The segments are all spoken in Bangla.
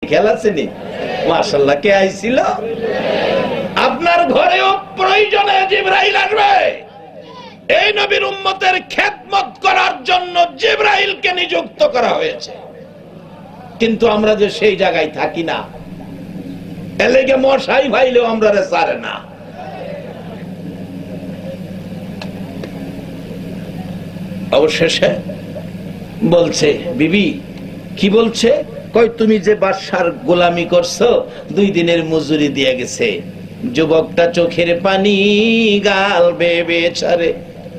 খেয়াল আছে নি? মাশাআল্লাহ, কে আইছিল? আপনার ঘরেও প্রয়োজনে জিবরাইল আসবে। এই নবীর উম্মতের খেদমত করার জন্য জিবরাইলকে নিযুক্ত করা হয়েছে। কিন্তু আমরা যে সেই জায়গায় থাকি না, এলেগে মশাই ভাইলেও আমরা রে ছাড়ে না। অবশেষে বলছে, বিবি কি বলছে? কই তুমি যে বাদশার গোলামি করছো 2 দিনের মজুরি দিয়ে গেছে। যুবকটা চোখের পানি গাল বেয়ে বেয়ে ছাড়ে।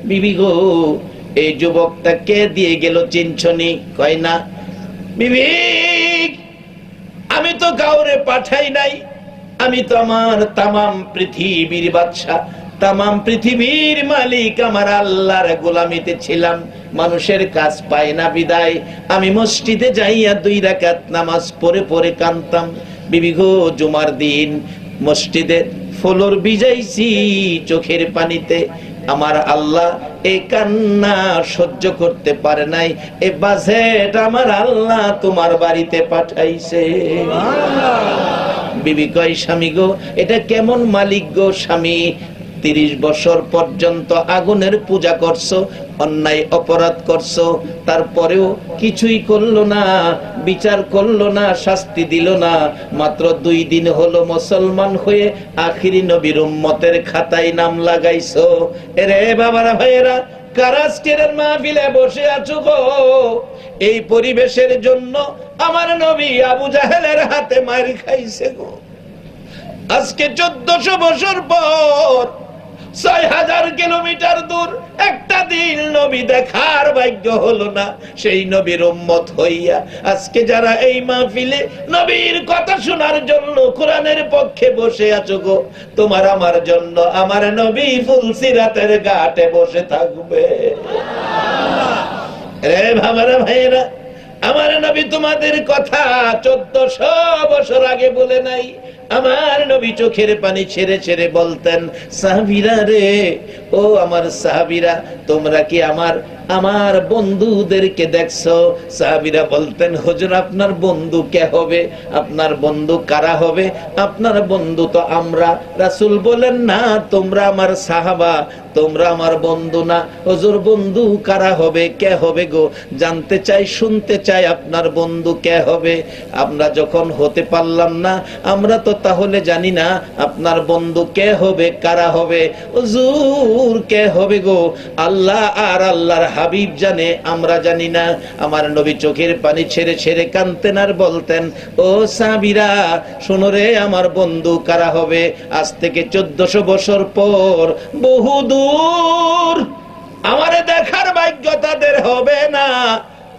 বিবি গো, এই যুবকটা কে দিয়ে গেল চিনছনি? কয় না। বিবি, আমি তো কাউরে পাঠাই নাই, আমি তো আমার তামাম পৃথিবীর বাদশা, তামাম পৃথিবীর মালিক আমার আল্লাহর গোলামিতে ছিলাম। মানুষের কাজ পায় না বিদায় আমি মসজিদে যাইয়া 2 রাকাত নামাজ পড়ে পড়ে কাঁদতাম। বিবি গো, জুমার দিন মসজিদে ফ্লোর ভিজাইছি চোখের পানিতে। আমার আল্লাহ এই কান্না সহ্য করতে পারে নাই, এই বাজেট আমার আল্লাহ তোমার বাড়িতে পাঠাইছে। বিবি কয়, স্বামী গো, এটা কেমন মালিক গো স্বামী? 30 বছর পর্যন্ত আগুনের পূজা করছো, অন্যায় অপরাধ করছো, তারপরেও কিছুই করলো না, বিচার করলো না, শাস্তি দিল না। মাত্র 2 দিন হলো মুসলমান হয়ে আখিরি নবীর উম্মতের খাতায় নাম লাগাইছো। এরে বাবারা ভাইয়েরা, কারাজকের মাহফিলে বসে আছো গো, এই পরিবেশের জন্য আমার নবী আবু জাহেলের হাতে মার খাইছে গো। আজকে 1400 বছর পর 6000 কিলোমিটার দূর একটা দিন নবী দেখার ভাগ্য হলো না। সেই নবীর উম্মত হইয়া আজকে যারা এই মাহফিলে নবীর কথা শোনার জন্য কোরআনের পক্ষে বসে আছো গো, তোমার আমার জন্য আমার নবী ফুলসিরাতের ঘাটে বসে থাকবে। রে বাবারা ভাইয়েরা, আমার নবী তোমাদের কথা 1400 বছর আগে বলে নাই। আমার নবী চোখের পানি ছেড়ে ছেড়ে বলতেন, সাহাবীরা রে, ও আমার সাহাবীরা, তোমরা কি আমার বন্ধুদেরকে দেখছো? সাহাবীরা বলতেন, হুজুর আপনার বন্ধু কে হবে? আপনার বন্ধু কারা হবে? আপনার বন্ধু তো আমরা। রাসূল বলেন, না, তোমরা আমার সাহাবা, তোমরা আমার বন্ধু না। হুজুর বন্ধু কারা হবে, কে হবে গো? জানতে চাই, শুনতে চাই, আপনার বন্ধু কে হবে? আমরা যখন হতে পারলাম না, আমরা তো তাহলে জানি না আপনার বন্ধু কে হবে, কারা হবে। হুজুর কে হবে গো? আল্লাহ আর আল্লাহর হাবিব জানে, আমরা জানি না। আমার নবী চোখের পানি ছেড়ে ছেড়ে কাঁদতেন আর বলতেন, ও সাহাবীরা শোনো রে, আমার বন্ধু কারা হবে? আজ থেকে 1400 বছর পর বহু দূর আমারে দেখার ভাগ্য তাদের হবে না,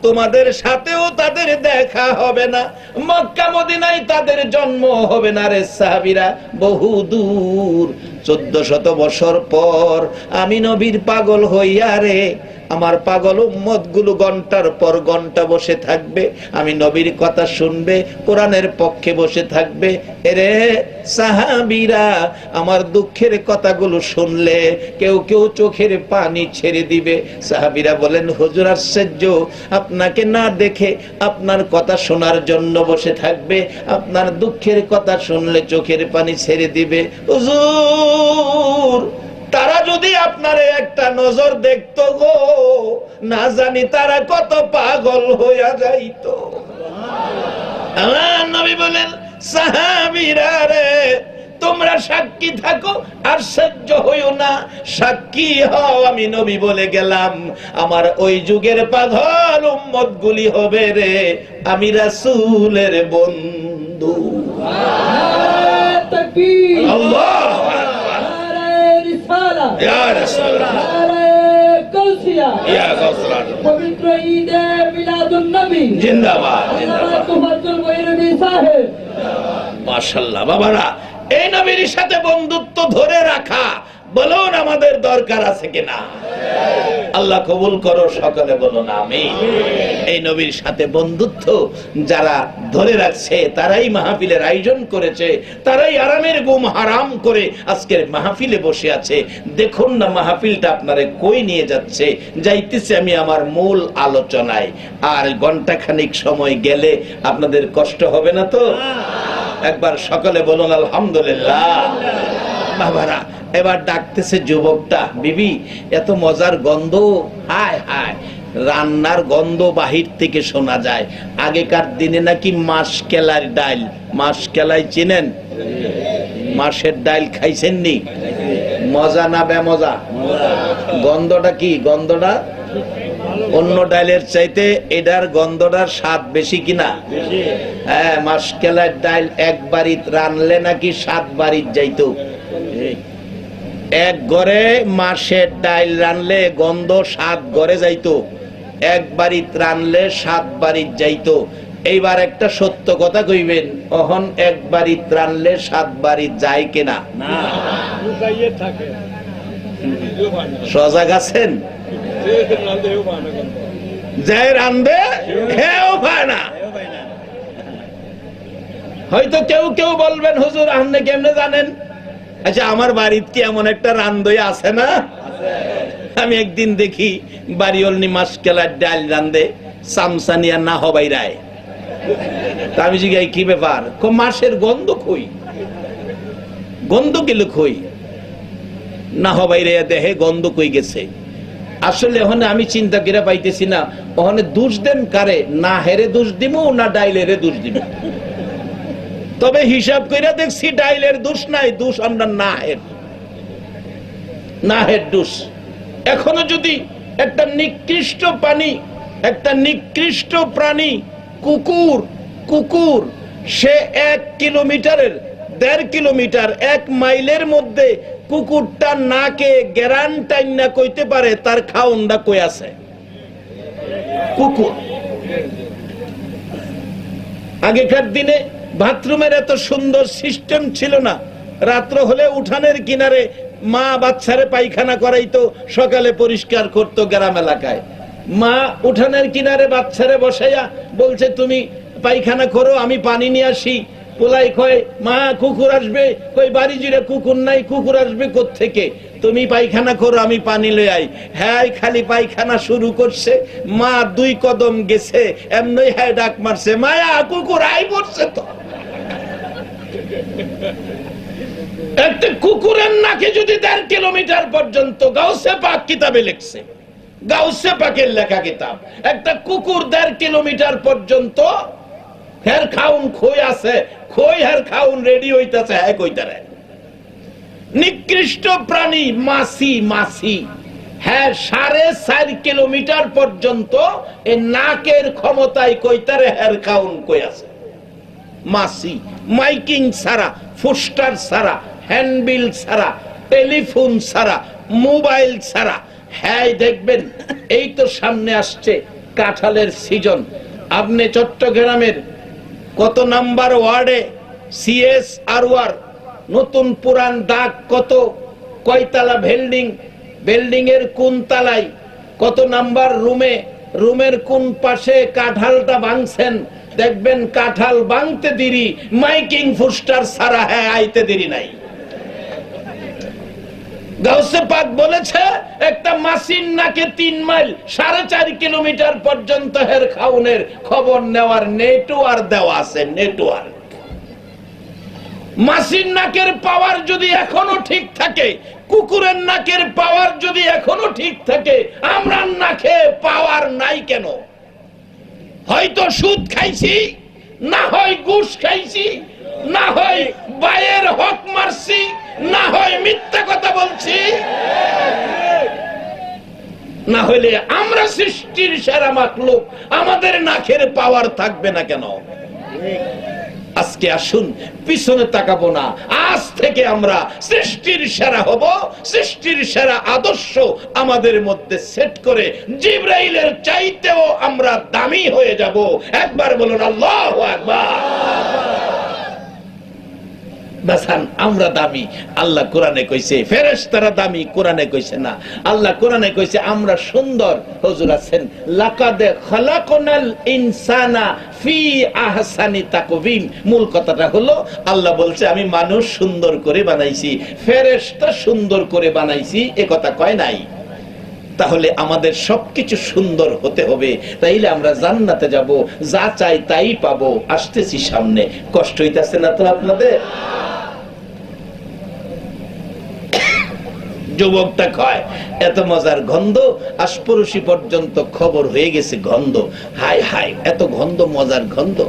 তোমাদের সাথেও তাদের দেখা হবে না, মক্কা মদিনায় তাদের জন্ম হবে না রে সাহাবীরা। বহু দূর 1400 বছর পর আমি নবীর পাগল হইয়া রে, আমার পাগল উম্মত গুলো ঘন্টার পর ঘন্টা বসে থাকবে, আমি নবীর কথা শুনবে, কোরআনের পক্ষে বসে থাকবে। এরে সাহাবীরা, আমার দুঃখের কথাগুলো শুনলে কেউ কেউ চোখের পানি ছেড়ে দিবে। সাহাবীরা বলেন, হুজুর আশ্চর্য, আপনাকে না দেখে আপনার কথা শোনার জন্য বসে থাকবে, আপনার দুঃখের কথা শুনলে চোখের পানি ছেড়ে দিবে। হুজুর, তারা যদি আপনারে একটা নজর দেখতো গো, না জানি তারা কত পাগল হইয়া যাইতো। আমার নবী বলেন, সাহাবীরা রে, তোমরা সাক্ষী থাকো, আশ্চর্য হইও না, সাক্ষী হও আমি নবী বলে গেলাম। আমার ওই যুগের পাগল উম্মত গুলি হবে রে আমি রাসূলের বন্ধু। আল্লাহ ইয়া রাসূলুল্লাহ, ইয়া গাউসুল্লাহ, পবিত্র ঈদে মিলাদুন নবী জিন্দাবাদ, জিন্দাবাদ, তুফাতুল গৈরবি সাহেব। মাশাআল্লাহ বাবারা, এই নবীর সাথে বন্ধুত্ব ধরে রাখা বলুন আমাদের দরকার আছে কিনা? আল্লাহ কবুল করো, সকলে বলুন আমিন। এই নবীর সাথে বন্ধুত্ব যারা ধরে রাখছে, তারাই মাহফিলের আয়োজন করেছে, তারাই আরামের ঘুম হারাম করে আজকের মাহফিলে বসে আছে। দেখুন না মাহফিলটা আপনারে কই নিয়ে যাচ্ছে। যাইতেছে আমি আমার মূল আলোচনায়, আর ঘন্টা খানিক সময় গেলে আপনাদের কষ্ট হবে না তো? একবার সকলে বলুন আলহামদুলিল্লাহ। বাবারা, এবার ডাকতেছে যুবকটা, বিবি এত মজার গন্ধ, হায় হায়, রান্নার গন্ধ বাহির থেকে শোনা যায়। আগেকার দিনে নাকি মাসকেলার ডাল, মাসকেলাই চিনেন? মাসের ডাল খাইছেন নি? মজা না বেমজা? গন্ধটা কি? গন্ধটা অন্য ডালের চাইতে এটার গন্ধটার স্বাদ বেশি কিনা? হ্যাঁ, মাসকেলার ডাল একবারই রানলে নাকি 7 বাড়ি যাইতো। এক ঘরে মাসের ডাল রানলে গন্ধ 7 ঘরে যাইতো, একবারই রানলে 7 বাড়ি যাইতো। এইবার একটা সত্য কথা কইবেন, অহন একবারই রানলে 7 বাড়ি যায় কিনা? সজাগ আছেন? যে রান্ধে হেও পায় না। হয়তো কেউ কেউ বলবেন, হুজুর আপনি কেমনে জানেন? আচ্ছা, আমার বাড়িতে কি এমন একটা রান্ধই আছে না? আমি একদিন দেখি বাড়িওয়ালনি মাসকেলার ডাল রান্ধে, সামসানিয়া না হবাই রায়। আমি জিজ্ঞাসা কি ব্যাপার? মাসের গন্ধ কই? গন্ধ গেল কই? না হবাই রে দেহে গন্ধ কই গেছে। আসলে ওখানে আমি চিন্তা করে পাইতেছি না, ওখানে দোষ দেন কারে? না হেরে দোষ দিব না ডাইলেরে দোষ দিব? তবে হিসাব কইরা দেখছি ডাইলের দোষ নাই, দোষ আমরা নাহের দোষ। এখনো যদি একটা নিকৃষ্ট প্রাণী, একটা নিকৃষ্ট প্রাণী কুকুর, সে 1 কিলোমিটারের 1.5 কিলোমিটার 1 মাইলের মধ্যে কুকুরটা নাকে গেরান টাইনা কইতে পারে তার খাউন্ডা কই আছে। কুকুর। আগেকার দিনে বাথরুমের এত সুন্দর সিস্টেম ছিল না। রাত্র হলে উঠানের কিনারে মা বাচ্চারে পায়খানা করাইতো, সকালে পরিষ্কার করতো। গ্রাম এলাকায় মা উঠানের কিনারে বাচ্চারে বসাইয়া বলছে, তুমি পায়খানা করো, আমি পানি নিয়ে আসি। পোলাই কয়, মা কুকুর আসবে। কই বাড়ি জুড়ে কুকুর নাই, কুকুর আসবে কোত্থেকে? তুমি পায়খানা করো, আমি পানি লই আই। হ্যাঁ, খালি পায়খানা শুরু করছে, মা 2 কদম গেছে, এমনি হ্যাঁ ডাক মারছে, মায়া কুকুর আই পড়ছে। তো একটা কুকুরের নাকে যদি 1.5 কিলোমিটার পর্যন্ত, গাউসে পাক কিতাবে লিখছে, গাউসে পাকের লেখা কিতাব, একটা কুকুর 1.5 কিলোমিটার পর্যন্ত হের খাউন খই আছে, খই হের খাউন রেডি হইতাছে। হ্যাঁ কইতারে নিকৃষ্ট প্রাণী মাছি, হ্যাঁ 4.5 কিলোমিটার পর্যন্ত এই নাকের ক্ষমতায় কইতারে হের খাউন কই আছে। মাছি মাইকিং ছাড়া, পোস্টার ছাড়া, হ্যান্ডবিল ছাড়া, টেলিফোন ছাড়া, মোবাইল ছাড়া। হ্যাঁ দেখবেন, এই তো সামনে আসছে কাঁঠালের সিজন। আপনি চট্টগ্রামের কত নাম্বার ওয়ার্ডে CSR নতুন পুরান দাগ কত, কয়তলা বিল্ডিং এর কোন তালায়, কত নাম্বার রুমে, রুমের কোন পাশে কাঁঠালটা ভাঙছেন, দেখবেন কাঁঠাল ভাঙতে দেরি, মাইকিং পোস্টার ছাড়া হ্যাঁ আইতে দেরি নাই। গাউসে পাক বলেছে, একটা মাসির নাকে 3 মাইল 4.5 কিলোমিটার পর্যন্ত হের খাউনের খবর নেওয়ার নেটওয়ার্ক দেওয়া আছে। নেটওয়ার্ক। মাসির নাকের পাওয়ার যদি এখনো ঠিক থাকে, কুকুরের নাকের পাওয়ার যদি এখনো ঠিক থাকে, আমরা নাকে পাওয়ার নাই কেন? হয়তো সুদ খাইছি, না হয় ঘুষ খাইছি, না হয় বাইয়ের হক মারছি, না হয় মিথ্যা কথা বলছি, না হইলে আমরা সৃষ্টির সেরা মাখলুক, আমাদের নাকের পাওয়ার থাকবে না কেন? আজকে আসুন পিছনে তাকাবো না, আজ থেকে আমরা সৃষ্টির সেরা হব, সৃষ্টির সেরা আদর্শ আমাদের মধ্যে সেট করে জিবরাইলের চাইতেও আমরা দামি হয়ে যাব। একবার বলুন আল্লাহু আকবার। বাসান আমরা দামি, আল্লাহ কোরআনে কইছে। ফেরেশতারা দামি, কোরআনে কইছে না। আল্লাহ কোরআনে কইছে আমরা সুন্দর। হুজুর আছেন, লাকাদ খালাকনাল ইনসানা ফি আহসানি তাকওয়িম। মূল কথাটা হলো আল্লাহ বলছে আমি মানুষ সুন্দর করে বানাইছি, ফেরেশতা সুন্দর করে বানাইছি, এ কথা কয় নাই। তাহলে আমাদের সবকিছু সুন্দর হতে হবে, তাইলে আমরা জান্নাতে যাব, যা চাই তাই পাবো। আসতেছি সামনে, কষ্ট হইতাছে না তো আপনাদের? যুবকটা কয় এত মজার গন্ধ, আশপরশি পর্যন্ত খবর হয়ে গেছে গন্ধ। হাই হাই, এত গন্ধ, মজার গন্ধ।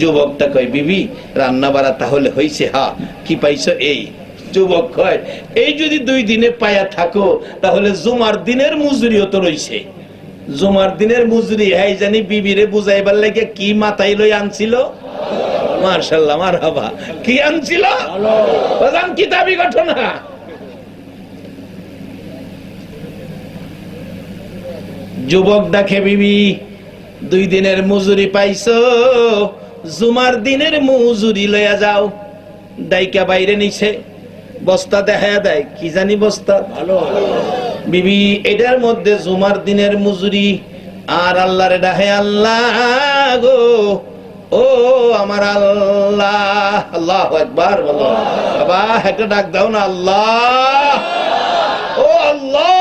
যুবকটা কয় বিবি রান্না বাড়া তাহলে হইছে? হ্যাঁ। কি পাইছো? এই। যুবক কয় এই যদি 2 দিনে পায়া থাকো তাহলে জুমার দিনের মজুরিও তো রইছে। জুমার দিনের মজুরি হাই জানি বিবিরে বুঝাইবার লাগে কি মাথায় লই আনছিল। মাশাআল্লাহ, মারহাবা। কি আনছিল? বাজান কিতাবি ঘটনা। যুবক দেখে বিবি 2 দিনের মজুরি পাইছো, জুমার দিনের মজুরি লইয়া যাও। দাইকা বাইরে নিছে, বস্তা দেখা দেয়, কি জানি বস্তা। বিবি এটার মধ্যে জুমার দিনের মজুরি। আর আল্লাহরে ডাহে, আল্লাহ গো, ও আমার আল্লাহ। আল্লাহু আকবার বলো বাবা, একটা ডাক দাও না, আল্লাহ, ও আল্লাহ।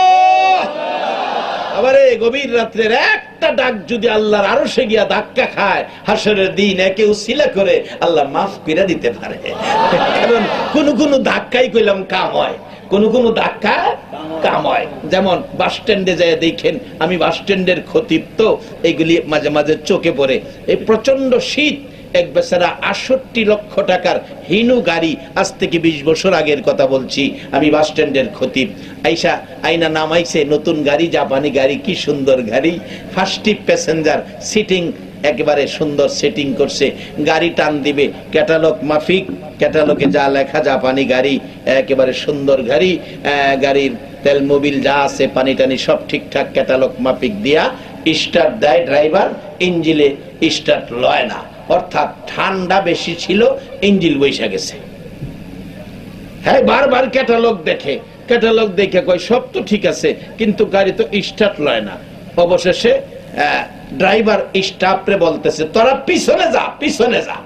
আবারে গভীর রাত্রের একটা ডাক যদি আল্লাহর আরশে গিয়া ধাক্কা খায়, হাসরের দিন একে উসিলা করে আল্লাহ মাফ করে দিতে পারে। কারণ কোন ধাক্কাই কইলাম কাম হয়, কোন ধাক্কা কাম হয়। যেমন বাস স্ট্যান্ডে যায় দেখেন, আমি বাস স্ট্যান্ডের খতিব, তো এইগুলি মাঝে মাঝে চোখে পড়ে। এই প্রচন্ড শীত, এক বেচারা 68 লক্ষ টাকার হিনু গাড়ি, আজ থেকে 20 বছর আগের কথা বলছি, আমি বাস স্ট্যান্ডের খতিব। আইসা আইনা নামাইছে নতুন গাড়ি, জাপানি গাড়ি, কি সুন্দর গাড়ি। ফার্স্ট প্যাসেঞ্জার সিটিং একেবারে সুন্দর সেটিং করছে। গাড়ি টান দিবে ক্যাটালগ মাফিক, ক্যাটালগে যা লেখা, জাপানি গাড়ি, একেবারে সুন্দর গাড়ি। গাড়ির তেল মোবিল যা আছে, পানি টানি সব ঠিকঠাক ক্যাটালগ মাফিক দিয়া স্টার্ট দেয় ড্রাইভার, ইঞ্জিলে স্টার্ট লয় না। অর্থাৎ ঠান্ডা বেশি ছিল, ইঞ্জিল বৈশা গেছে। হ্যাঁ, বারবার ক্যাটালগ দেখে, ক্যাটালগ দেখে কয় সব তো ঠিক আছে, কিন্তু গাড়ি তো স্টার্ট লয় না। অবশেষে ড্রাইভার স্টাফরে বলতেছে তোরা পিছনে যা, পিছনে যা।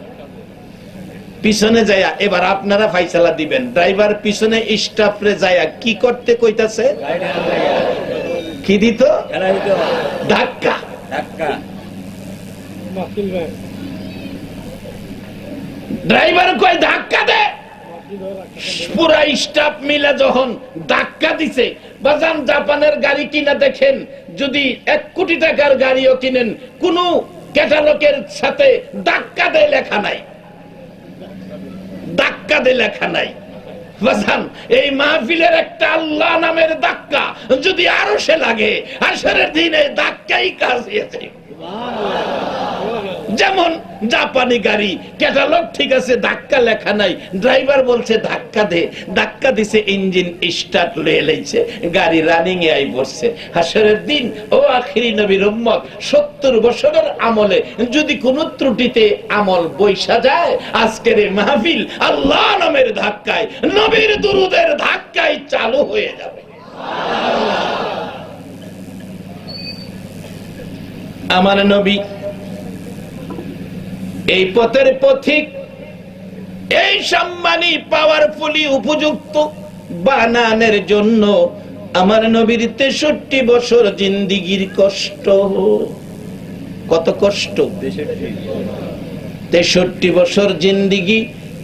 পিছনে যায়া এবার আপনারা ফাইসালা দিবেন। ড্রাইভার পিছনে স্টাফরে যায়া কি করতে কইতাছে? কি দিত? ধাক্কা। ড্রাইভার কয় ধাক্কা দে। পুরা স্টাফ মিলে যখন ধাক্কা দিছে, বাজান জাপানের গাড়ি কিনা দেখেন, যদি 1 কোটি টাকার গাড়িও কিনেন, কোন ক্যাটালগের সাথে ধাক্কা দে লেখা নাই, ধাক্কা দে লেখা নাই। বাজান এই মাহফিলের একটা আল্লাহ নামের ধাক্কা যদি আরো সে লাগে, আসরের দিনে ধাক্কাই কাজ দিয়েছে। যেমন জাপানি গাড়ি, ক্যাটালগ ঠিক আছে, ধাক্কা লেখা নাই, ড্রাইভার বলছে ধাক্কা দে, ধাক্কা দিছে, ইঞ্জিন স্টার্ট লয়ে লইছে, গাড়ি রানিং এ আই পড়ছে। হাসরের দিন ও আখিরি নবীর উম্মত, 70 বছরের আমলে যদি কোন ত্রুটিতে আমল বৈশা যায়, আজকের এই মাহফিল আল্লাহ নামের ধাক্কায়, নবীর দুরুদের ধাক্কায় চালু হয়ে যাবে। আমার নবী এই পথের পথিক, এই সম্মানী পাওয়ারফুলি উপযুক্ত বানানোর জন্য আমার নবীর 63 বছর জিন্দিগির কষ্ট। কত কষ্ট? 63 বছর জিন্দিগি,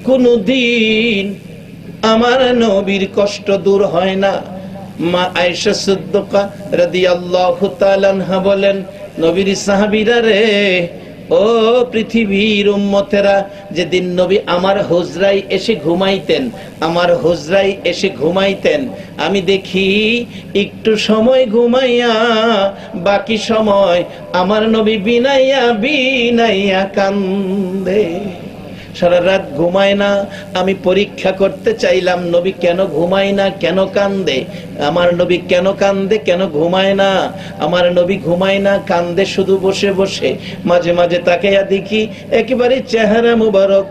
কোনদিন আমার নবীর কষ্ট দূর হয় না। মা আয়েশা সিদ্দিকা রাদিয়াল্লাহু তাআলা আনহা বলেন, নবীর সাহাবীরা রে, ও পৃথিবীর উম্মতেরা, যেদিন নবী আমার হুজরায় এসে ঘুমাইতেন, আমার হুজরায় এসে ঘুমাইতেন, আমি দেখি একটু সময় ঘুমাইয়া বাকি সময় আমার নবী বিনাইয়া বিনাইয়া কান্দে। সারা রাত ঘুমায় না। আমি পরীক্ষা করতে চাইলাম নবী কেন ঘুমায় না, কেন কান্দে। আমার নবী কেন কান্দে, কেন ঘুমায় না? আমার নবী ঘুমায় না, কান্দে শুধু বসে বসে। মাঝে মাঝে তাকাইয়া দেখি একেবারে চেহারা মুবারক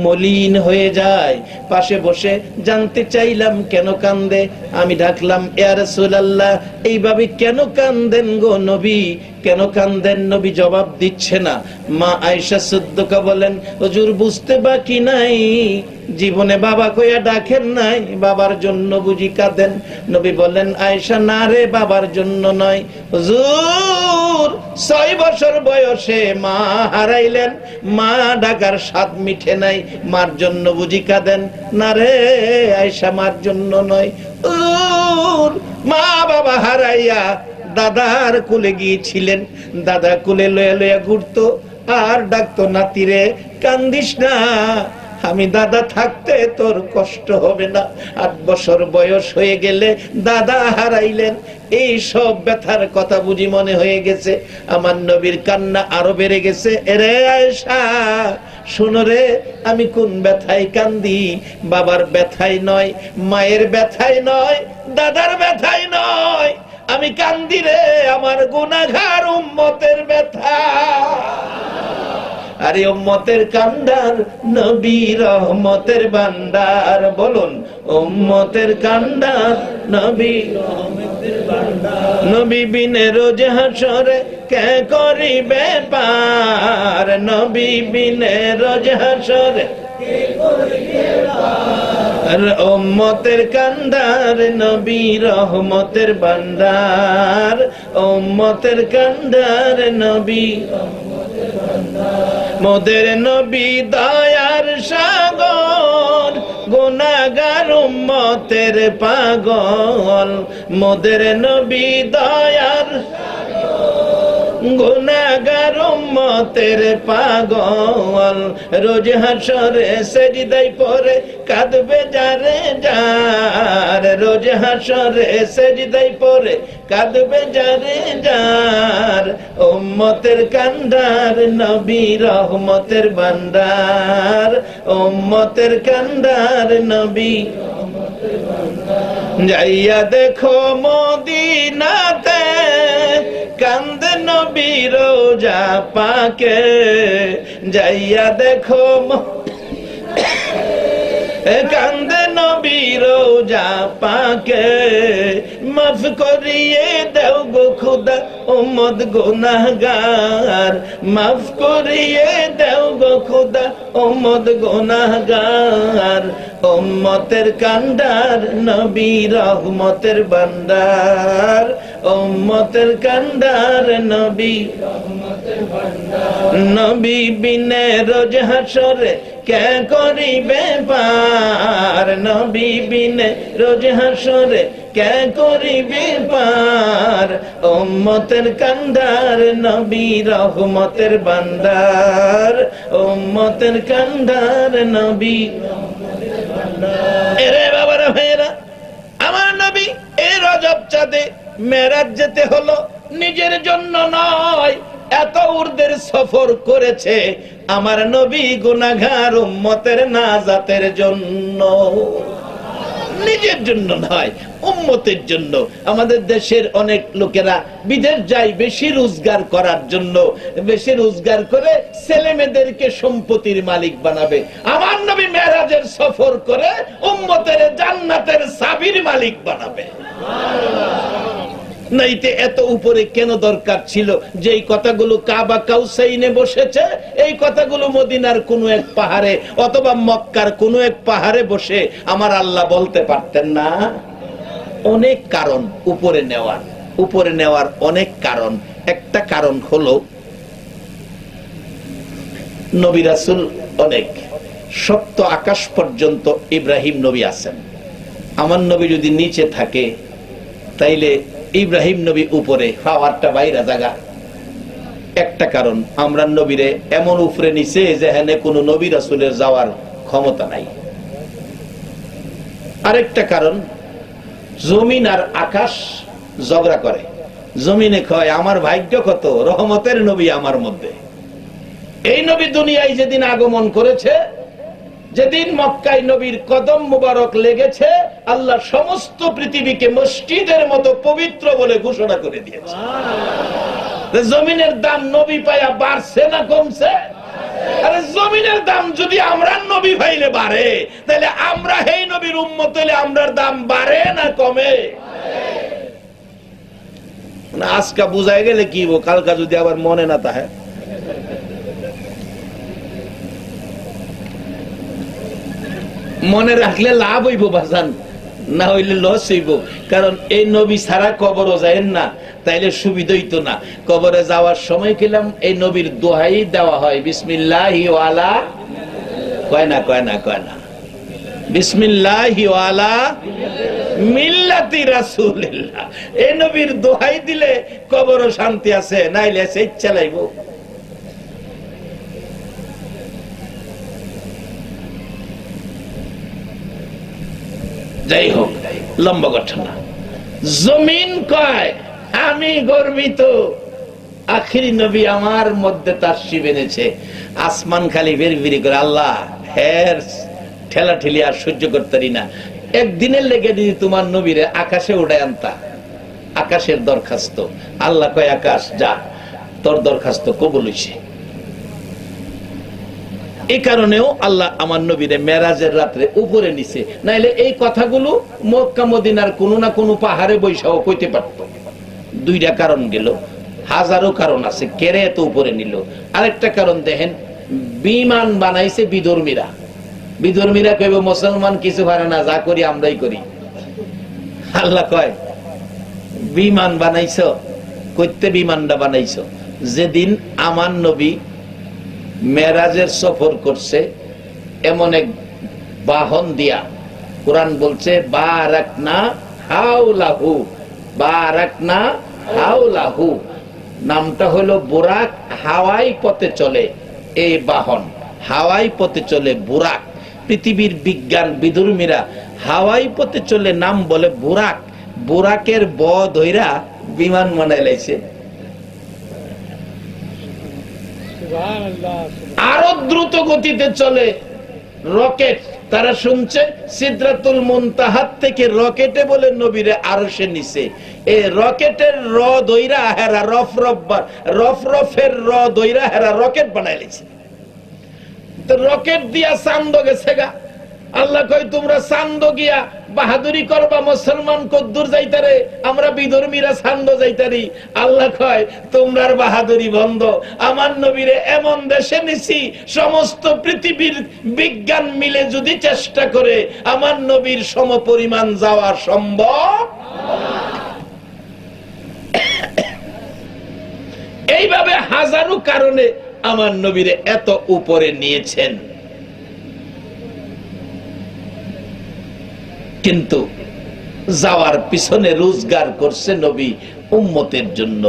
মলিন হয়ে যায়। পাশে বসে জানতে চাইলাম কেন কান্দে। আমি ডাকলাম, ইয়া রাসূলুল্লাহ, এইভাবে কেন কান্দেন গো নবী, কেন কান্দেন? নবী জবাব দিচ্ছে না। মা আয়েশা সিদ্দিকা বলেন, হুজুর বুঝতে বাকি নাই, জীবনে বাবা কইয়া ডাকেন নাই, বাবার জন্য বুঝি কাঁদেন? নবী বলেন, আয়েশা না রে, বাবার জন্য নয়। হুজুর 6 বছর বয়সে মা হারাইলেন, মা ডাকার স্বাদ মিঠে নাই, মার জন্য বুঝি কাঁদেন? না রে আয়েশা, মার জন্য নয়। হুজুর মা বাবা হারাইয়া দাদার কুলে গিয়েছিলেন, দাদা কুলে লয়ে লয়ে ঘুরতো আর ডাকতো, নাতিরে কান্দিস না, আমি দাদা থাকতে তোর কষ্ট হবে না। 8 বছর বয়স হয়ে গেলে দাদা হারাইলেন, এই সব ব্যথার কথা বুঝি মনে হয়ে গেছে। আমার নবীর কান্না আরো বেড়ে গেছে। এরে আয়েশা শোনো রে, আমি কোন ব্যথায় কান্দি? বাবার ব্যথায় নয়, মায়ের ব্যথায় নয়, দাদার ব্যথায় নয়, আমি কান্দি রে আমার গুনাহগার উম্মতের ব্যথা। আরে উম্মতের কান্ডার নবী রহমতের ভান্ডার, বলুন উম্মতের কান্ডার নবী রহমতের ভান্ডার। নবী বিনে রোজ হাসরে কে করিবে পার, নবী বিনে রোজ হাসরে কে করিবে পার। উম্মতের কান্ডার নবী রহমতের ভান্ডার, উম্মতের কান্ডার নবী রহমতের ভান্ডার। মোদের নবী দয়ার সাগর, গুনাহগার উম্মতের পাগল। মোদের নবী দয়ার গুনাহগার উম্মতের পাগল। রোজ হাসরে সেজদায় পড়ে কাঁদবে যারে যার, রোজ হাসরে সেজদায় পড়ে কাঁদবে যারে যার। উম্মতের কান্ডার নবী রহমতের ভান্ডার, উম্মতের কান্ডার নবী রহমতের ভান্ডার। যাইয়া দেখো মদিনাতে কান্দে নবী রোজা পাকে, যাইয়া দেখো কান্দে নবী রোজা পাকে। মাফ করিয়ে দাও গো খুদা উম্মত গুনাহগার, মাফ করিয়ে দাও গো খুদা উম্মত গুনাহগার। উম্মতের কান্ডার নবী রহমতের ভান্ডার, উম্মতের কান্ডার নবী রহমতের ভান্ডার। নবী বিনে রোজ হাসরে কে করিবে পার, নবী বিনে রোজ হাসরে কে করিবে পার। উম্মতের কান্ডার নবী রহমতের ভান্ডার, উম্মতের কান্ডার নবী রহমতের ভান্ডার। এরে বাবারা ভাইয়েরা, আমার নবী এই রজব চাঁদে মেরাজ যেতে হলো নিজের জন্য নয়, এত উর্দের সফর করেছে আমার নবী গুনাহগার উম্মতের নাজাতের জন্য, নিজের জন্য নয়, উম্মতের জন্য। আমাদের দেশের অনেক লোকেরা বিদেশ যায় বেশি রোজগার করার জন্য, বেশি রোজগার করে ছেলে মেয়েদেরকে সম্পত্তির মালিক বানাবে। আমার নবী মেরাজের সফর করে উম্মতের জান্নাতের চাবির মালিক বানাবে। নাইতে এত উপরে কেন দরকার ছিল? যে এই কথাগুলো কাবা কাউসাইনে বসেছে, এই কথাগুলো মদিনার কোন এক পাহাড়ে অথবা মক্কার কোন এক পাহাড়ে বসে আমার আল্লাহ বলতে পারতেন না? অনেক কারণ উপরে নেওয়ার, উপরে নেওয়ার অনেক কারণ। একটা কারণ হলো নবী রাসূল অনেক, সপ্ত আকাশ পর্যন্ত ইব্রাহিম নবী আছেন। আমার নবী যদি নিচে থাকে তাইলে ইব্রাহিম নবী উপরে, পাওয়ারটা বাইরে জায়গা। একটা কারণ, আমরা নবীরে এমন উপরে নিচে যেখানে কোন নবী রাসূলের যাওয়ার ক্ষমতা নাই। আরেকটা কারণ, জমিন আর আকাশ ঝগড়া করে। জমিনে কয় আমার ভাগ্য কত, রহমতের নবী আমার মধ্যে। এই নবী দুনিয়ায় যেদিন আগমন করেছে, যেদিন মক্কায় নবীর কদম মুবারক লেগেছে, আল্লাহ সমস্ত পৃথিবীকে মসজিদের মতো পবিত্র বলে ঘোষণা করে দিয়েছে। জমিনের দাম নবী পায়া বাড়ছে না কমছে? আরে জমিনের দাম যদি আমরা নবী ভাইলে বাড়ে, তাহলে আমরা এই নবীর উম্মত হইলে আমরার দাম বাড়ে না কমে? আজকা বুঝাই গেলে কি কালকা যদি আবার মনে না তাহে। মনে রাখলে লাভ হইব বাজান, না হইলে লস হইব। কারণ এই নবী ছাড়া কবরও যায় না, তাইলে সুবিধা হইতো না। কবরে যাওয়ার সময় গেলাম এই নবীর দোহাই দেওয়া হয়, বিসমিল্লাহি ওয়ালা, কয় না কয় না কয় না, বিসমিল্লাহি ওয়ালা মিল্লাতি রাসূলিল্লাহ। এই নবীর দোহাই দিলে কবরও শান্তি আছে, নাইলে সে ইচ্ছা লাইব। যাই হোক, লম্বা ঘটনা। জমিন কয় আমি গর্বিত, আখিরি নবী আমার মধ্যে তার শিব এনেছে। আসমান খালি বেরবিরি করে, আল্লাহ হের ঠেলা ঠেলি আর সহ্য করতে না। একদিনের লেগে যদি তোমার নবীরে আকাশে উড়ায় আনতা, আকাশের দরখাস্ত। আল্লাহ কয় আকাশ যা, তোর দরখাস্ত কবুল হইছে। এই কারণেও আল্লাহ আমার নবীরে মেরাজের রাত্রে উপরে নিছে, নাইলে এই কথাগুলো মক্কা মদিনার কোন না কোন পাহাড়ে বৈশাও কইতে পারত। দুইটা কারণ গেল, হাজারো কারণ আছে কেরে এত উপরে নিল। আরেকটা কারণ দেখেন, বিমান বানাইছে বিধর্মীরা। বিধর্মীরা কইব মুসলমান কিছু পারে না, যা করি আমরাই করি। আল্লাহ কয় বিমান বানাইছো, কইতে বিমানটা বানাইছো যেদিন আমার নবী মেরাজের সফর করছে, এমন এক বাহন দিয়া। কোরআন বলছে বারাকনা হাওলাহু, বারাকনা হাওলাহু, নামটা হলো বুরাক। হাওয়াই পথে চলে এই বাহন, হাওয়াই পথে চলে বুরাক। পৃথিবীর বিজ্ঞান বিধর্মীরা হাওয়াই পথে চলে নাম বলে বুরাক। বুরাকের ব ধইরা বিমান বানাই লাইছে। আরো দ্রুত গতিতে চলে রকেট। তারা শুনছে সিদরাতুল মুনতাহাত থেকে রকেটে বলে নবীরে আরশে নিছে। এই রকেটের র দইরা হেরা রফরফের র দইরা হেরা রকেট বানাইছে। তো রকেট দিয়া চান্দ গেছে গা। আল্লাহ কয় তোমরা চান্দ গিয়া বাহাদুরি করবা, মুসলমান কদ্দুর যাইতারে, আমরা বিধর্মীরা চান্দ যাইতারি। আল্লাহ কয় তোমরার বাহাদুরি বন্ধ। আমার নবীরে এমন দেশে নিছি, সমস্ত পৃথিবীর বিজ্ঞান মিলে যদি চেষ্টা করে আমার নবীর সমপরিমাণ যাওয়া সম্ভব। এইভাবে হাজারো কারণে আমার নবীরে এত উপরে নিয়েছেন। কিন্তু যাওয়ার পিছনে রোজগার করছে নবী উম্মতের জন্য।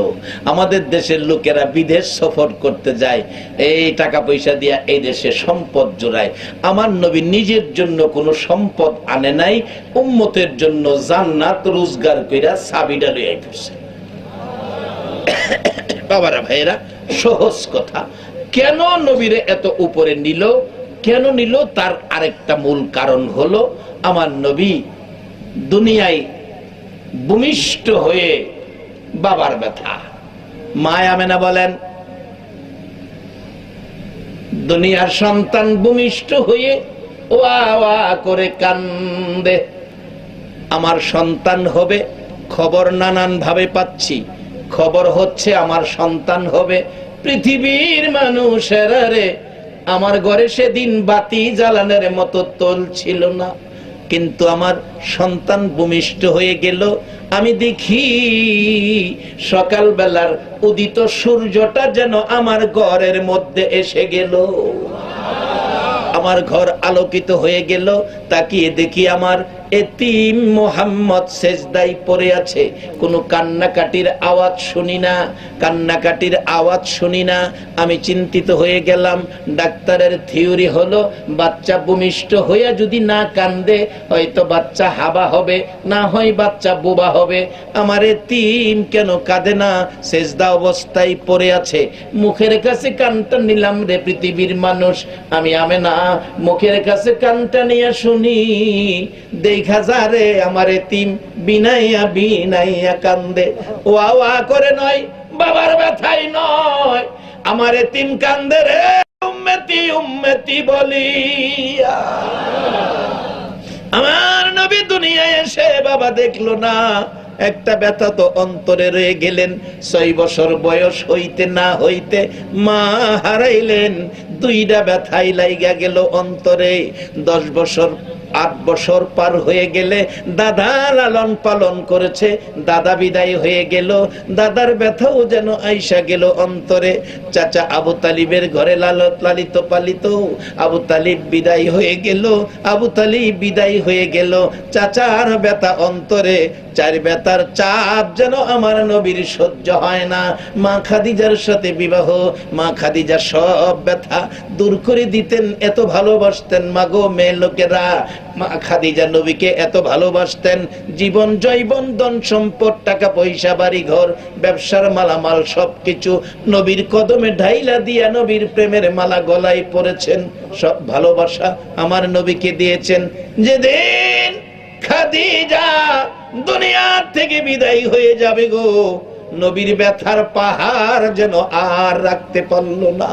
আমাদের দেশের লোকেরা বিদেশ সফর করতে যায়, এই টাকা পয়সা দিয়া এই দেশে সম্পদ জোড়ায়। আমার নবী নিজের জন্য কোনো সম্পদ আনে নাই, উম্মতের জন্য জান্নাত রোজগার কইরা চাবিটা লইয়া পড়ছে। বাবারা ভাইয়েরা, সহজ কথা। কেন নবীরে এত উপরে নিল, কেন নিল? তার আরেকটা মূল কারণ হলো আমার নবী দুনিয়ায় ভূমিষ্ঠ হয়ে বাবার ব্যথা। মা আমেনা বলেন, দুনিয়ার সন্তান ভূমিষ্ঠ হয়ে ওয়া ওয়া করে কান্দে, আমার সন্তান হবে। খবর নানান ভাবে পাচ্ছি, খবর হচ্ছে আমার সন্তান হবে। পৃথিবীর মানুষেরা রে, আমার ঘরে সেদিন বাতি জ্বালানোর মতো তোল ছিল না, কিন্তু আমার সন্তান ভূমিষ্ঠ হয়ে গেল। আমি দেখি সকালবেলার উদিত সূর্যটা যেন আমার ঘরের মধ্যে এসে গেল, আমার ঘর আলোকিত হয়ে গেল। তাকিয়ে দেখি আমার এতিম মোহাম্মদ সেজদায় পড়ে আছে। কোনো কান্নাকাটির আওয়াজ শুনি না, কান্নাকাটির আওয়াজ শুনি না। আমি চিন্তিত হয়ে গেলাম। ডাক্তারের থিওরি হলো বাচ্চা ভূমিষ্ঠ হইয়া যদি না কান্দে, হয়তো বাচ্চা হাবা হবে, না হয় বাচ্চা বোবা হবে। আমার এতিম কেন কাঁদে না? সেজদা অবস্থায় পড়ে আছে। মুখের কাছে কানটা নিলাম রে পৃথিবীর মানুষ, আমি আমেনা মুখের কাছে কানটা নিয়ে শুনি, দেখা যারে আমার এতিম বিনাইয়া বিনাইয়া কান্দে। ওয়া ওয়া করে নয়, বাবার ব্যথাই নয়, আমার এতিম কান্দে রে উম্মতি উম্মতি বলিয়া। আমার নবী দুনিয়ায় এসে বাবা দেখলো না, একটা ব্যথা তো অন্তরে রয়ে গেলেন। 6 বছর বয়স হইতে না হইতে মা হারাইলেন, 2টা ব্যথাই লাইগা গেল অন্তরে। 10 বছর 8 বছর পার হয়ে গেলে দাদা লালন পালন করেছে, দাদা বিদায় হয়ে গেল, দাদার ব্যথাও যেন আইসা গেল অন্তরে। চাচা আবু তালিবের ঘরে লালিত পালিত, আবু তালিব বিদায় হয়ে গেল, আবু তালিব বিদায় হয়ে গেল, চাচার ব্যথা অন্তরে। 4 ব্যথার চাপ যেন আমার নবীর সহ্য হয় না। মা খাদিজার সাথে বিবাহ, মা খাদিজা সব ব্যথা দূর করে দিতেন, এত ভালোবাসতেন। মাগো মেয়ে লোকেরা, মা খাদিজা নবীকে এত ভালোবাসতেন। জীবন জৈবন ধন সম্পদ টাকা পয়সা বাড়ি ঘর ব্যবসার মালামাল সবকিছু নবীর কদমে ঢাইলা দিয়া নবীর প্রেমের মালা গলায় পড়েছেন। সব ভালোবাসা আমার নবীকে দিয়েছেন। যেদিন খাদিজা দুনিয়া থেকে বিদায় হয়ে যাবে গো, নবীর ব্যথার পাহাড় যেন আর রাখতে পারলো না।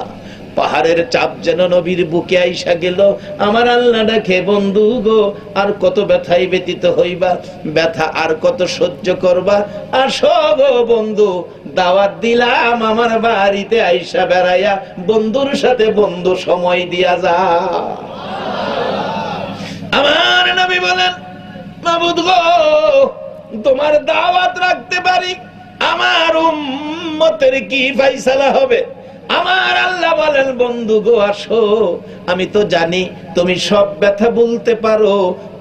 পাহাড়ের চাপ যেন নবীর বুকে আইসা গেল। আমার আল্লাহ ডাকে, বন্ধু গো, আর কত ব্যথায় ব্যতীত হইবা, ব্যথা আর কত সহ্য করবা, আসো গো বন্ধু, দাওয়াত দিলাম আমার বাড়িতে আইসা বেড়াইয়া বন্ধুর সাথে বন্ধু সময় দিয়া যা। আমার নবী বলেন, মাবুদ গো, তোমার দাওয়াত রাখতে পারি, আমার উম্মতের কি ফয়সালা হবে? আমার আল্লাহ বলেন, বন্ধু গো আসো, আমি তো জানি তুমি সব ব্যথা বলতে পারো,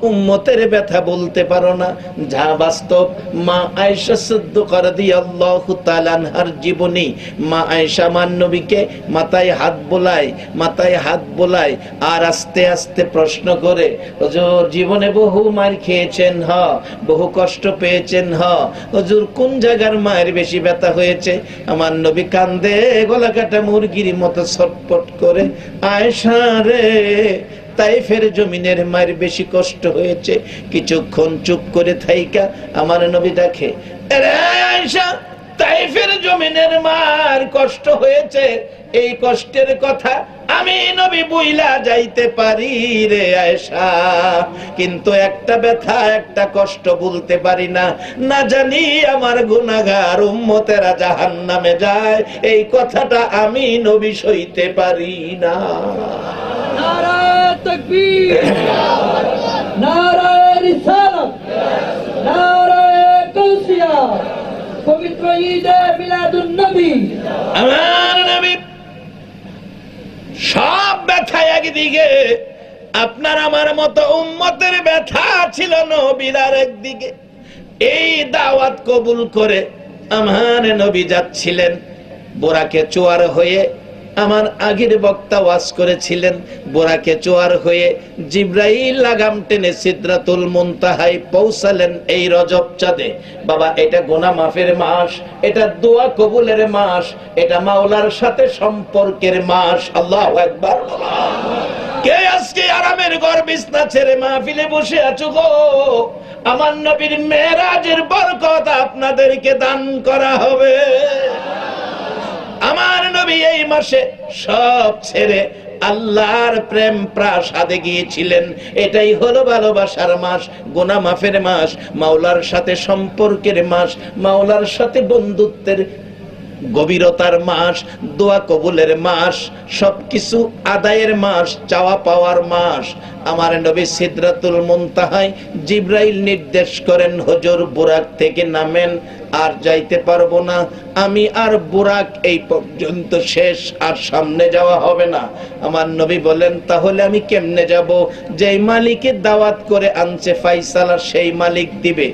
উম্মতের ব্যথা বলতে পারো না। যা বাস্তব। মা আয়েশা সিদ্দিকা রাদিয়াল্লাহু তাআলা আনহার জীবনী। মা আয়েশা মান নবীকে মাথায় হাত বোলায় আর আস্তে আস্তে প্রশ্ন করে, হুজুর জীবনে বহু মার খেয়েছেন, বহু কষ্ট পেয়েছেন, হুজুর কোন জায়গার মায়ের বেশি ব্যথা হয়েছে? আমার নবী কান্দে গলা কাটা মুরগির মতো ছটপট করে, আয়েশা রে, তাইফের জমিনের মায়ের বেশি কষ্ট হয়েছে। কিছুক্ষণ চুপ করে থাইকা আমার নবী দেখে, আয়েশা, তাইফের জমিনের মার কষ্ট হয়েছে, এই কষ্টের কথা আমি নবী বুইলা যাইতে পারি রে আয়েশা, কিন্তু একটা ব্যথা একটা কষ্ট বলতে পারি না। না জানি আমার গুনাহগার উম্মতেরা জাহান্নামে যায়, এই কথাটা আমি নবী সইতে পারি না। নারায়ে তাকবীর, নারায়ে রিসালাত, নারায়ে কাউসিয়া, পবিত্র ঈদে মিলাদুন নবী। আমার নবী সব ব্যথা একদিকে, আপনার আমার মতো উম্মতের ব্যথা ছিল নবীর একদিকে। এই দাওয়াত কবুল করে আমার নবী যাচ্ছিলেন বোরাকে চোয়ার হয়ে। আমার আগের বক্তা ওয়াজ করেছিলেন, বোরাকে চোয়ার হয়ে জিব্রাইল লাগাম টেনে সিদরাতুল মুনতাহায় পৌঁছালেন এই রজব চাঁদে। বাবা, এটা গুনাহ মাফের মাস, এটা দোয়া কবুলের মাস, এটা মাওলার সাথে সম্পর্কের মাস। আল্লাহু আকবার। কে আজকে আরামের ঘর বিছনা ছেড়ে মাহফিলে বসে আছো গো? আমার নবীর মেরাজের বরকত আপনাদেরকে দান করা হবে। আমার নবী এই মাসে সব ছেড়ে আল্লাহর প্রেম প্রাসাদে গিয়েছিলেন। এটাই হলো ভালোবাসার মাস, গুনাহ মাফের মাস, মাওলার সাথে সম্পর্কের মাস, মাওলার সাথে বন্ধুত্বের গভীরতার মাস, দোয়া কবুলের মাস, সবকিছু আদায়ের মাস, চাওয়া পাওয়ার মাস। আমার নবী সিদরাতুল মুনতাহায় জিব্রাইল নির্দেশ করেন, হুজুর বুরাক থেকে নামেন, আর যাইতে পারবো না আমি, আর বুরাক এই পর্যন্ত শেষ, আর সামনে যাওয়া হবে না। আমার নবী বলেন, তাহলে আমি কেমনে যাব? যেই মালিকের দাওয়াত করে আনছে ফয়সালা সেই মালিক দিবে।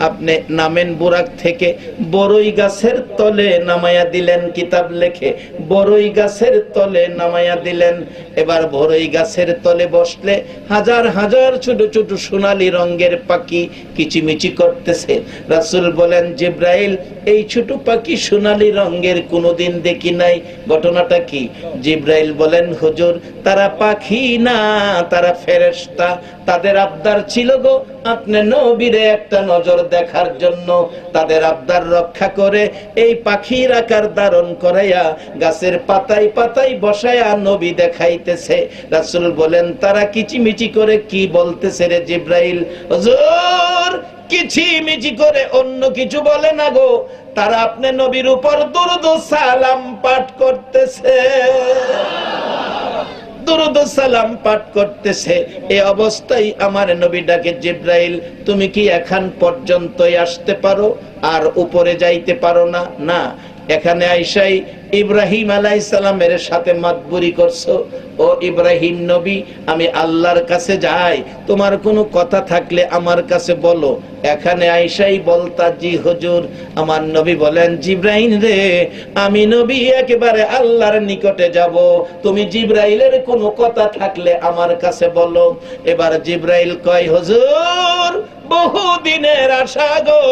আপনি নামেন বুরাক থেকে, বড়ই গাছের তলে নামায়া দিলেন, কিতাব লেখে বড়ই গাছের তলে নামায়া দিলেন। এবার বড়ই গাছের তলে বসলে হাজার হাজার ছোট ছোট সোনালী রঙের পাখি কিচিমিচি করতেছে। রাসূল বলেন, জিব্রাইল, এই ছোট পাখি সোনালী রঙের কোনোদিন দেখি নাই। ঘটনাটা কি? জিব্রাইল বলেন, হুজুর তারা পাখি না, তারা ফেরেশতা। তাদের আবদার ছিল গো আপনি নবীরে একটা নজর দেখার জন্য। তাদের আবদার রক্ষা করে এই পাখির আকার ধারণ করাইয়া গাছের পাতায় পাতায় বসায়া নবী দেখাইতেছে। রাসূল বলেন, তারা কিচিমিচি করে কি বলতেছে রে জিব্রাইল? হুজুর কিচিমিচি করে অন্য কিছু বলে না গো, তারা আপনি নবীর উপর দুরূদ ও সালাম পাঠ করতেছে, দুরূদ ও সালাম পাঠ করতেছে। এই অবস্থায় আমার নবী ডাকে, জিব্রাইল তুমি কি এখন পর্যন্তই আসতে পারো, আর উপরে যাইতে পারো না? না, এখানে আইসাই ইব্রাহিম আলাইহিস সালামের সাথে মাতবুরি করছো। ও ইব্রাহিম নবী, আমি আল্লাহর কাছে যাই, তোমার কোনো কথা থাকলে আমার কাছে বলো। এখানে আইসাই বলতা, জি হুজুর। আমার নবী বলেন, জিব্রাইল রে, আমি নবী একেবারে আল্লাহর নিকটে যাব, তুমি জিব্রাইলের কোনো কথা থাকলে আমার কাছে বলো। এবার জিব্রাইল কয়, হুজুর বহুদিনের আশা গো,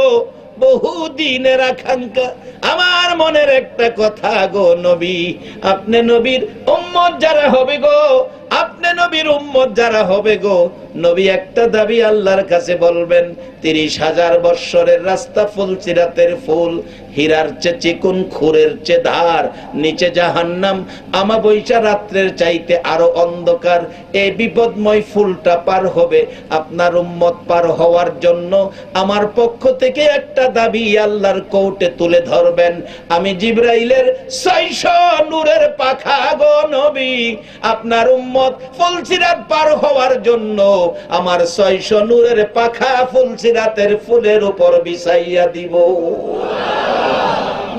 বহুদিনের আকাঙ্ক্ষা, আমার মনের একটা কথা গো নবী, আপনি নবীর উম্মত যারা হবে গো, আপনি নবীর উম্মত যারা হবে গো, নবী একটা দাবি আল্লাহর কাছে বলবেন, ৩০,০০০ বৎসরের রাস্তা ফুলসিরাতের ফুল, হীরার চেয়ে চিকুন, খুরের চেয়ে ধার, নিচে জাহান্নাম, আমাবস্যা রাত্রের চাইতে আরো অন্ধকার। এই বিপদময় ফুলটা পার হবে, আপনার উম্মত পার হওয়ার জন্য আমার পক্ষ থেকে একটা দাবি আল্লাহর কোর্টে তুলে ধরবেন। আমি জিব্রাইলের ৬০০ নূরের পাখা গো নবী, আপনার উম্মত ফুলসিরাত পার হওয়ার জন্য আমার ৬০০ নূরের পাখা ফুলসিরাতের ফুলের উপর বিছাইয়া দিব।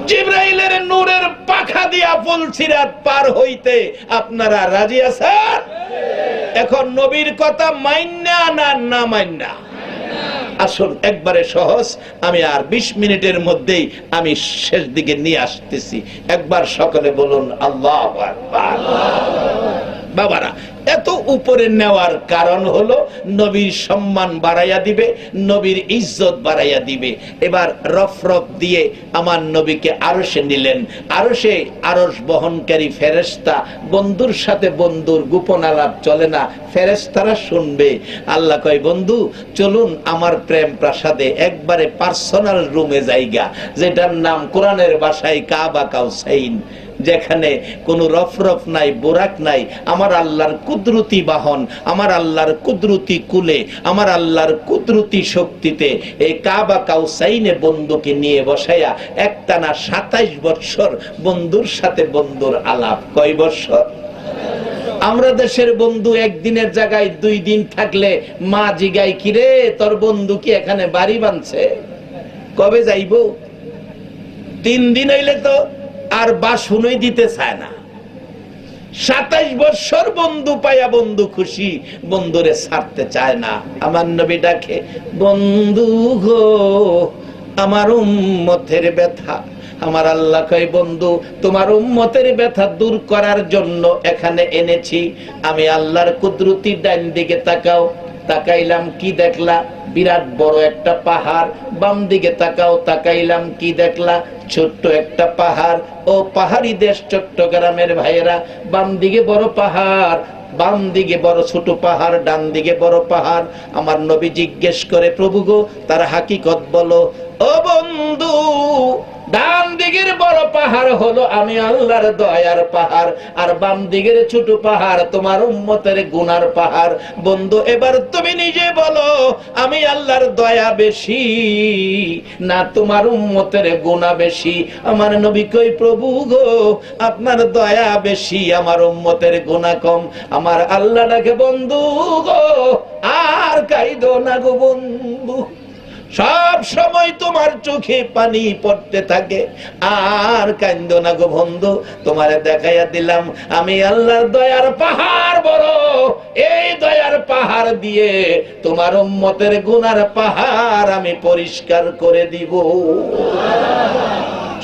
জিব্রাইলের নূরের পাখা দিয়া ফুলসিরাত পার হইতে আপনারা রাজি আছেন? এখন নবীর কথা মাইন্না না না মাইন্না? আসুন একবারে সহজ, আমি আর ২০ মিনিটের মধ্যেই আমি শেষ দিকে নিয়ে আসতেছি। একবার সকলে বলুন আল্লাহু আকবার। বাবারা, এত উপরে নেওয়ার কারণ হলো নবীর সম্মান বাড়াইয়া দিবে, নবীর ইজ্জত বাড়াইয়া দিবে। এবার রফ রফ দিয়ে আমার নবীকে আরশে নিলেন। আরশে আরশ বহনকারী ফেরেশতা, বন্ধুর সাথে বন্ধুর গোপন আলাপ চলে না, ফেরেশতারা শুনবে। আল্লাহ কয়, বন্ধু চলুন আমার প্রেম প্রাসাদে, একবারে পার্সোনাল রুমে জায়গা, যেটার নাম কোরআনের ভাষায় কাবা কাউসাইন, যেখানে কোনো রফরফ নাই, বোরাক নাই, আমার আল্লাহর কুদরতি বাহন, আমার আল্লাহর কুদরতি কুলে, আমার আল্লাহর কুদরতি শক্তিতে এই কাবা কাউসাইনে বন্ধুকে নিয়ে বসাইয়া একটানা ২৭ বৎসর বন্ধুর সাথে বন্ধুর আলাপ। কয় বৎসর? আমরা দেশের বন্ধু একদিনের জায়গায় ২ দিন থাকলে মা জিগাই, কিরে তোর বন্ধু কি এখানে বাড়ি বানছে, কবে যাইব? ৩ দিন হইলে তো আর বাসনই দিতে চায় না। ২৭ বৎসর বন্ধু পাইয়া বন্ধু খুশি, বন্ধুরে ছাড়তে চায় না। আমার নবী ডাকে, বন্ধু গো আমার উম্মতের ব্যথা। আমার আল্লাহ কয়, বন্ধু তোমার উম্মতের ব্যথা দূর করার জন্য এখানে এনেছি। আমি আল্লাহর কুদরতি ডান দিকে তাকাও, তাকাইলাম কি দেখলা? বিরাট বড় একটা পাহাড়। বাম দিকে তাকাও, তাকাইলাম কি দেখলা? ছোট্ট একটা পাহাড়। ও পাহাড়ি দেশ চট্টগ্রামের ভাইয়েরা, বাম দিকে বড় পাহাড়, বাম দিকে বড় ছোট পাহাড়, ডান দিকে বড় পাহাড়। আমার নবী জিজ্ঞেস করে, প্রভু গো তার হাকিকত বলো। ও বন্ধু, ডান দিকের বড় পাহাড় হলো আমি আল্লাহর দয়ার পাহাড়, আর বাম দিকের ছোট পাহাড় তোমার উম্মতের গুনার পাহাড়। বন্ধু এবার তুমি নিজে বলো, আমি আল্লাহর দয়া বেশি না তোমার উম্মতের গুনাহ বেশি? আমার নবী কই, প্রভু গো আপনার দয়া বেশি, আমার উম্মতের গুনাহ কম। আমার আল্লাহ ডাকে, বন্ধু গো আর কাইদো না গো বন্ধু, সব সময় তোমার চোখে পানি পড়তে থাকে, আর কান্দো না গো বন্ধু। তোমারে দেখাইয়া দিলাম আমি আল্লাহর দয়ার পাহাড় বড়, এই দয়ার পাহাড় দিয়ে তোমার উম্মতের গুনার পাহাড় আমি পরিষ্কার করে দিব।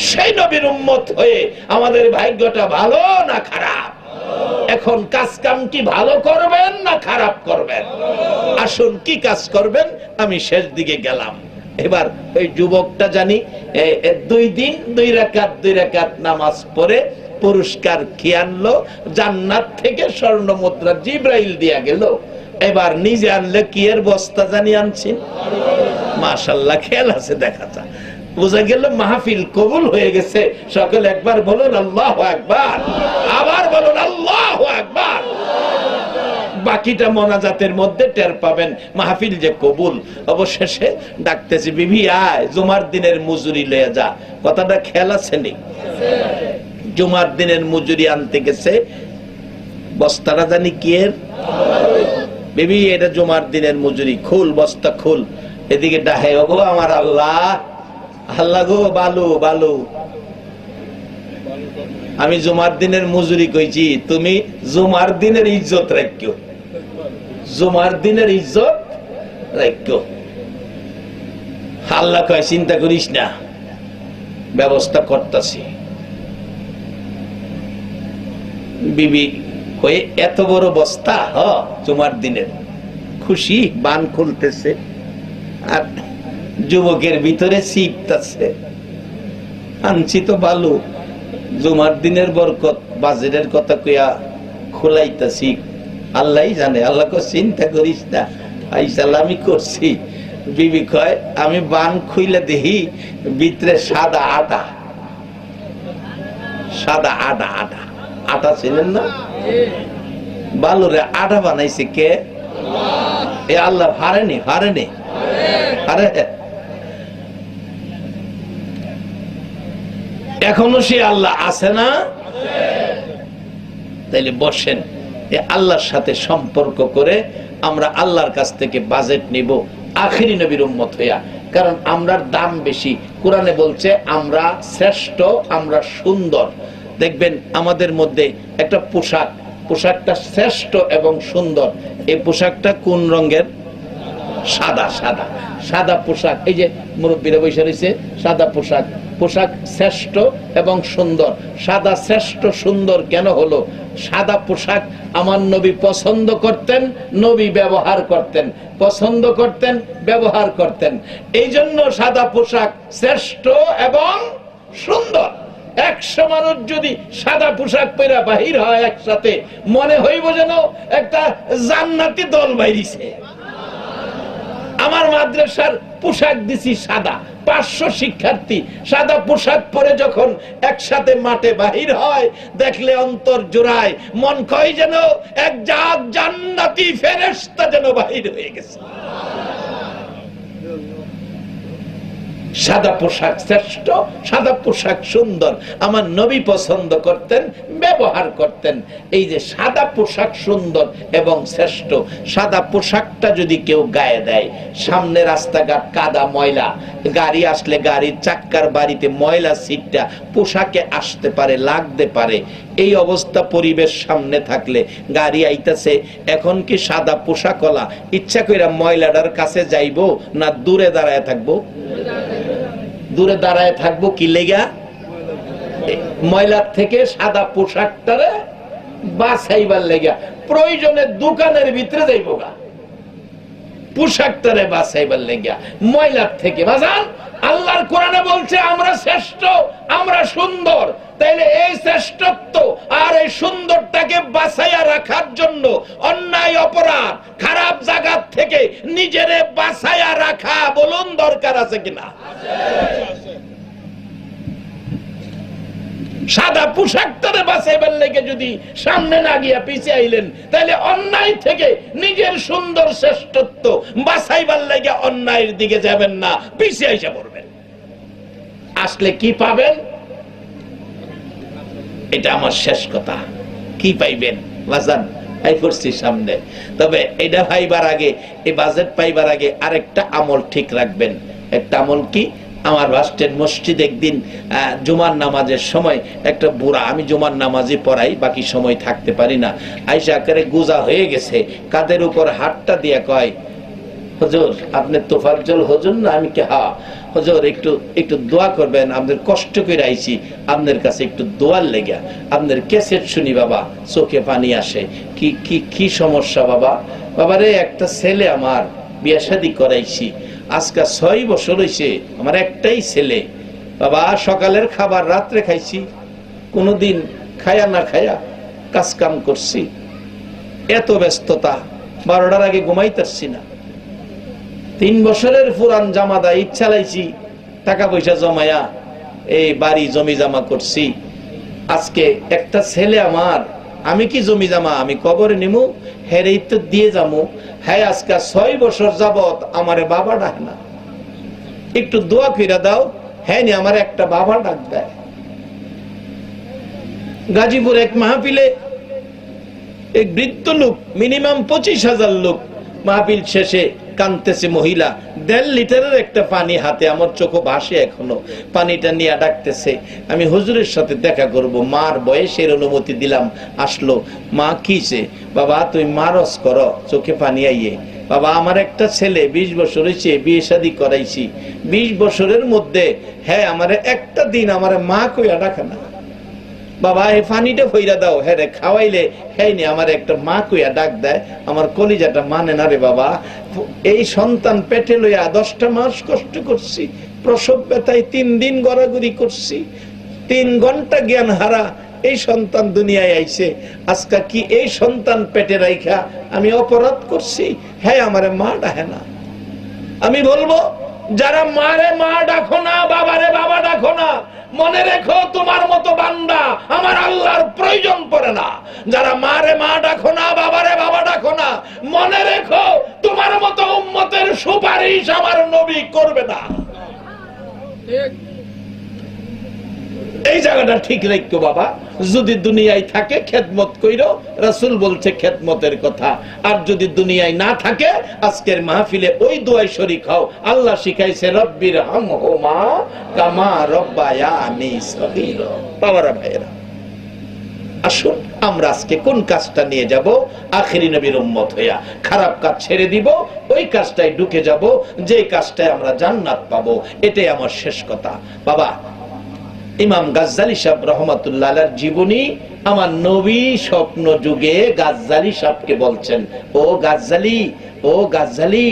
সেই নবীর উম্মত হয়ে আমাদের ভাগ্যটা ভালো না খারাপ? এখন কাজ কাম কি ভালো করবেন না খারাপ করবেন? আসুন কি কাজ করবেন? আমি শেষ দিকে গেলাম। এবার ওই যুবকটা জানি 2 দিন 2 রাকাত নামাজ পড়ে পুরস্কার কি আনলো, জান্নাত থেকে স্বর্ণ মুদ্রা জিব্রাইল দিয়া গেল। এবার নিজে আনলে কি এর বস্তা জানি আনছেন। মাশাআল্লাহ, খেয়াল আছে, দেখা যায়, বোঝা গেল মাহফিল কবুল হয়ে গেছে। সকলে একবার বলুন আল্লাহু আকবার, আবার বলুন আল্লাহু আকবার। বাকিটা মোনাজাতের মধ্যে টের পাবেন মাহফিল যে কবুল। অবশেষে ডাকতেছি, বিবি আয়, জুমার দিনের মজুরি লয়ে যা। কথাটা খেয়াল আছে নি? জুমার দিনের মজুরি আনতে গেছে, বস্তাটা জানি কি এর। বিবি, এটা জুমার দিনের মজুরি, খুল বস্তা খুল। এদিকে ডাহে, ওগো আমার আল্লাহ, আল্লাহ গো, বালু বালু, আমি জুমার দিনের মজুরি কইছি, তুমি জুমার দিনের ইজ্জত রাখিও, জুমার দিনের ইজ্জত রাখিও। আল্লাহ কয়, চিন্তা করিস না, ব্যবস্থা করতেছি। বিবি কয়ে, এত বড় বস্তা? জুমার দিনের। খুশি, বান খুলতেছে, আর যুবকের ভিতরে চিপতাছে, আনছি তো বালু, জুমার দিনের বরকত, বাজারের কথা কইয়া খোলাইতাছি, আল্লাহ জানে। আল্লাহ কয়, চিন্তা করিস না, আইসাল্লাহ আমি করছি। বিবি কয়, আমি বান খুইলে দেখি ভিতরে সাদা আটা, সাদা আটা। আটা আটা ছিলেন না? বালুরে আটা বানাইছে কে? এ আল্লাহ। হারেনি হারেনি আরে, এখনো সে আল্লাহ আছে না? তাইলে বসেন, আল্লাহর সাথে সম্পর্ক করে আমরা আল্লাহর কাছ থেকে বাজেট নিব আখিরি নবীর উম্মত হইয়া। কারণ আমরার দাম বেশি। কোরআনে বলছে আমরা শ্রেষ্ঠ, আমরা সুন্দর। দেখবেন আমাদের মধ্যে একটা পোশাক, পোশাকটা শ্রেষ্ঠ এবং সুন্দর। এই পোশাকটা কোন রঙের? সাদা। সাদা সাদা পোশাক। এই যে মুরব্বীরা বসে রয়েছে, সাদা পোশাক। পোশাক শ্রেষ্ঠ এবং সুন্দর। সাদা শ্রেষ্ঠ সুন্দর কেন হলো? সাদা পোশাক আমার নবী পছন্দ করতেন, নবী ব্যবহার করতেন, পছন্দ করতেন, ব্যবহার করতেন। এই জন্য সাদা পোশাক শ্রেষ্ঠ এবং সুন্দর। 100 মানুষ যদি সাদা পোশাক পরে বাহির হয় একসাথে, মনে হইব যেন একটা জান্নাতি দল বাইরিছে। আমার মাদ্রাসার পোশাক দিছি সাদা, 500 শিক্ষার্থী সাদা পোশাক পরে যখন একসাথে মাঠে বাহির হয়, দেখলে অন্তর জোড়ায়, মন কয় যেন এক জাত জান্নাতি ফেরেশতা যেন বাহির হয়ে গেছে। সাদা পোশাক শ্রেষ্ঠ, সাদা পোশাক সুন্দর। আমার নবী পছন্দ করতেন, ব্যবহার করতেন। এই যে সাদা পোশাক সুন্দর এবং শ্রেষ্ঠ, সাদা পোশাকটা যদি কেউ গায়ে দেয়, সামনে রাস্তাঘাট কাদা ময়লা, গাড়ি আসলে গাড়ির চাক্কার বাড়িতে ময়লা সিটটা পোশাকে আসতে পারে, লাগতে পারে। এই অবস্থা পরিবেশ সামনে থাকলে, গাড়ি আইতাছে, এখন কি সাদা পোশাকওয়ালা ইচ্ছা কইরা ময়লাটার কাছে যাইবো না দূরে দাঁড়ায় থাকবো? দূরে দাঁড়ায় থাকবো। কি লেগা? ময়লার থেকে সাদা পোশাকটারে বাছাইবার লেগা। প্রয়োজনে দোকানের ভিতরে যাইবো গা, পোশাকটারে বাছাইবার লেগা ময়লার থেকে। বাজান, আল্লাহর কোরআনে বলছে আমরা শ্রেষ্ঠ, আমরা সুন্দর। তাইলে এই শ্রেষ্ঠত্ব আর এই সুন্দরটাকে বাছাইয়া রাখার জন্য অন্যায়, অপরাধ, খারাপ জায়গা থেকে নিজেরে বাছাইয়া রাখা বলুন দরকার আছে কিনা? সাদা পোশাকটারে বাছাইবার লেগে যদি সামনে না গিয়া পিছিয়ে আইলেন, তাহলে অন্যায় থেকে নিজের সুন্দর শ্রেষ্ঠত্ব বাছাইবার লেগে অন্যায়ের দিকে যাবেন না, পিছিয়ে এসে পড়বেন। আসলে কি পাবেন? এটা আমার শেষ কথা। কি পাইবেন বাজান? এই করছি সামনে। তবে এটা পাইবার আগে, এই বাজেট পাইবার আগে আরেকটা আমল ঠিক রাখবেন। একটা আমল কি? আমার রাষ্ট্রের মসজিদ একদিন জুমার নামাজের সময় একটা বুড়া, আমি জুমার নামাজই পড়াই, বাকি সময় থাকতে পারি না, আইসা আকারে গুজা হয়ে গেছে, কাদের উপর হাতটা দিয়ে কয়, হুজুর আপনি তোফাজ্জল হুজুর না? আমি কি হ্যাঁ। হুজুর একটু দোয়া করবেন, আপনাদের কষ্ট করে আইছি, আপনার কাছে একটু দোয়ার লেগে। আপনার ক্যাসেট শুনি বাবা, চোখে পানি আসে। কি কি কি সমস্যা বাবা? বাবারে, একটা ছেলে আমার বিয়ে শাদী করাইছি, আজকে 6 বছর হয়েছে, আমার একটাই ছেলে। বাবা সকালের খাবার রাত্রে খাইছি, কোনোদিন খায়া না খায়া কাজ কাম করছি, এত ব্যস্ততা, 12টার আগে ঘুমাইতেছি না। 3 বছরের পুরান জামাদা ইচ্ছা লাইছি, টাকা পয়সা জমায়া এই বাড়ি জমি জমা করছি। আজকে একটা ছেলে আমার, আমি কি জমি জমা আমি কবরে নিমু, হেরেই তো দিয়ে যাবো। হ্যাঁ আজকে 6 বছর যাবত আমারে বাবা ডাক না, একটু দোয়া কইরা দাও। হ্যাঁ নি আমার একটা বাবা ডাক দেয়। গাজীপুর এক মাহফিলে এক বৃদ্ধ লোক, মিনিমাম 25,000 লোক, মাহফিল শেষে কানতেছে মহিলা, 1.5 লিটারের একটা পানি হাতে, আমার চোখে ভাসে এখনো, পানিটা নিয়ে ডাকতেছে আমি হুজুরের সাথে দেখা করব। মার বয়সের অনুমতি দিলাম, আসলো। মা কিছে? বাবা তুই মারস করো, চোখে পানি আইয়ে। বাবা আমার একটা ছেলে 20 বছর হয়েছে, বিয়ে শাদী করাইছি, 20 বছরের মধ্যে হ্যাঁ আমার একটা দিন আমার মা কইয়া ডাকে না। বাবা এই পানিটা ফইরা দাও, হ্যাঁ রে খাওয়াইলে হ্যাঁ নি আমার একটা মা কইয়া ডাক দেয়, আমার কলিজাটা মানে না রে বাবা। এই সন্তান পেটে লইয়া 10টা মাস কষ্ট করছি, প্রসব ব্যথায় 3 দিন গড়াগড়ি করছি, 3 ঘন্টা জ্ঞান হারা এই সন্তান দুনিয়ায় আইছে। আজকে কি এই সন্তান পেটে রাইখা আমি অপরাধ করছি? হ্যাঁ আমারে মা ডাকে না। আমি বলবো যারা মারে মা ডাকো না, বাবারে বাবা ডাকো না, মনে রেখো তোমার মতো বান্দা আমার আল্লাহর প্রয়োজন পড়ে না। যারা মারে মা ডাকো না, বাবারে বাবা ডাকো না, মনে রেখো তোমার মতো উম্মতের সুপারিশ আমার নবী করবে না। এই জায়গাটা ঠিক রাখো বাবা। যদি দুনিয়ায় থাকে খেদমত কইরো, রাসূল বলছে খেদমতের কথা। আর যদি দুনিয়ায় না থাকে আজকের মাহফিলে ওই দোয়াই শরীক হও। আল্লাহ শিখাইছে রব্বির হামহুমা কামা রব্বায়ানি সগীরা। বাবারা ভাইরা আসুন আমরা আজকে কোন কাজটা নিয়ে যাব? আখেরি নবীর উম্মত হইয়া খারাপ কাজ ছেড়ে দিব, ওই কাজটাই ঢুকে যাব যে কাজটায় আমরা জান্নাত পাবো। এটাই আমার শেষ কথা। বাবা ইমাম গাজ্জালি সাহেব রহমাতুল্লাহ আলাইহির জীবনী, আমার নবী স্বপ্ন যুগে গাজ্জালি সাহেবকে বলছেন, ও গাজ্জালি, ও গাজ্জালি,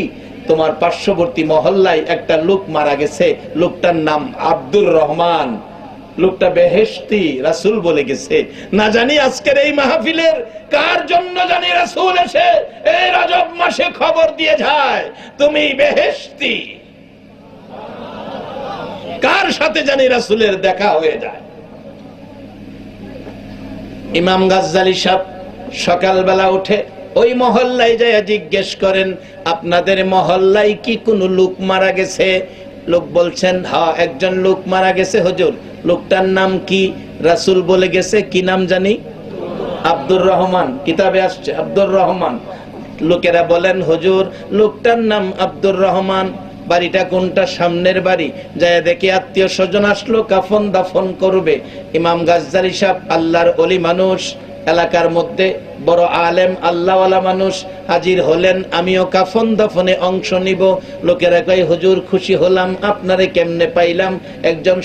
তোমার পার্শ্ববর্তী মহল্লায় একটা লোক মারা গেছে, লোকটার নাম আব্দুর রহমান, লোকটা বেহেশতি, রাসূল বলে গেছে। না জানি আজকের এই মাহফিলের কার জন্য জানি রাসূল এসে এই রজব মাসে খবর দিয়ে যায় তুমি বেহেশতি। কার সাথে জানি রাসূলের দেখা হয়ে যায়। ইমাম গাজ্জালি সাহেব সকালবেলা উঠে ওই মহল্লায় যায় জিজ্ঞেস করেন, আপনাদের মহল্লায় কি কোনো লোক মারা গেছে? লোক বলছেন, হ্যাঁ একজন লোক মারা গেছে হুজুর। লোকটার নাম কি? রাসূল বলে গেছে, কি নাম জানি? আব্দুর রহমান, কিতাবে আসছে আব্দুর রহমান। লোকেরা বলেন, হুজুর লোকটার নাম আব্দুর রহমান, বাড়িটা কোনটা? সামনের বাড়ি। যায় দেখে আত্মীয় স্বজন আসলো, কাফন দাফন করবে। ইমাম গাজ্জালি সাহেব আল্লাহর ওলি মানুষ, এলাকার মধ্যে বড় আলেম আল্লাহওয়ালা মানুষ, হাজির হলেন। আমিও কাফন দাফনে অংশ নিব। লোকেরা কয়, হুজুর খুশি হলাম, আপনারে কেমনে পাইলাম? একজন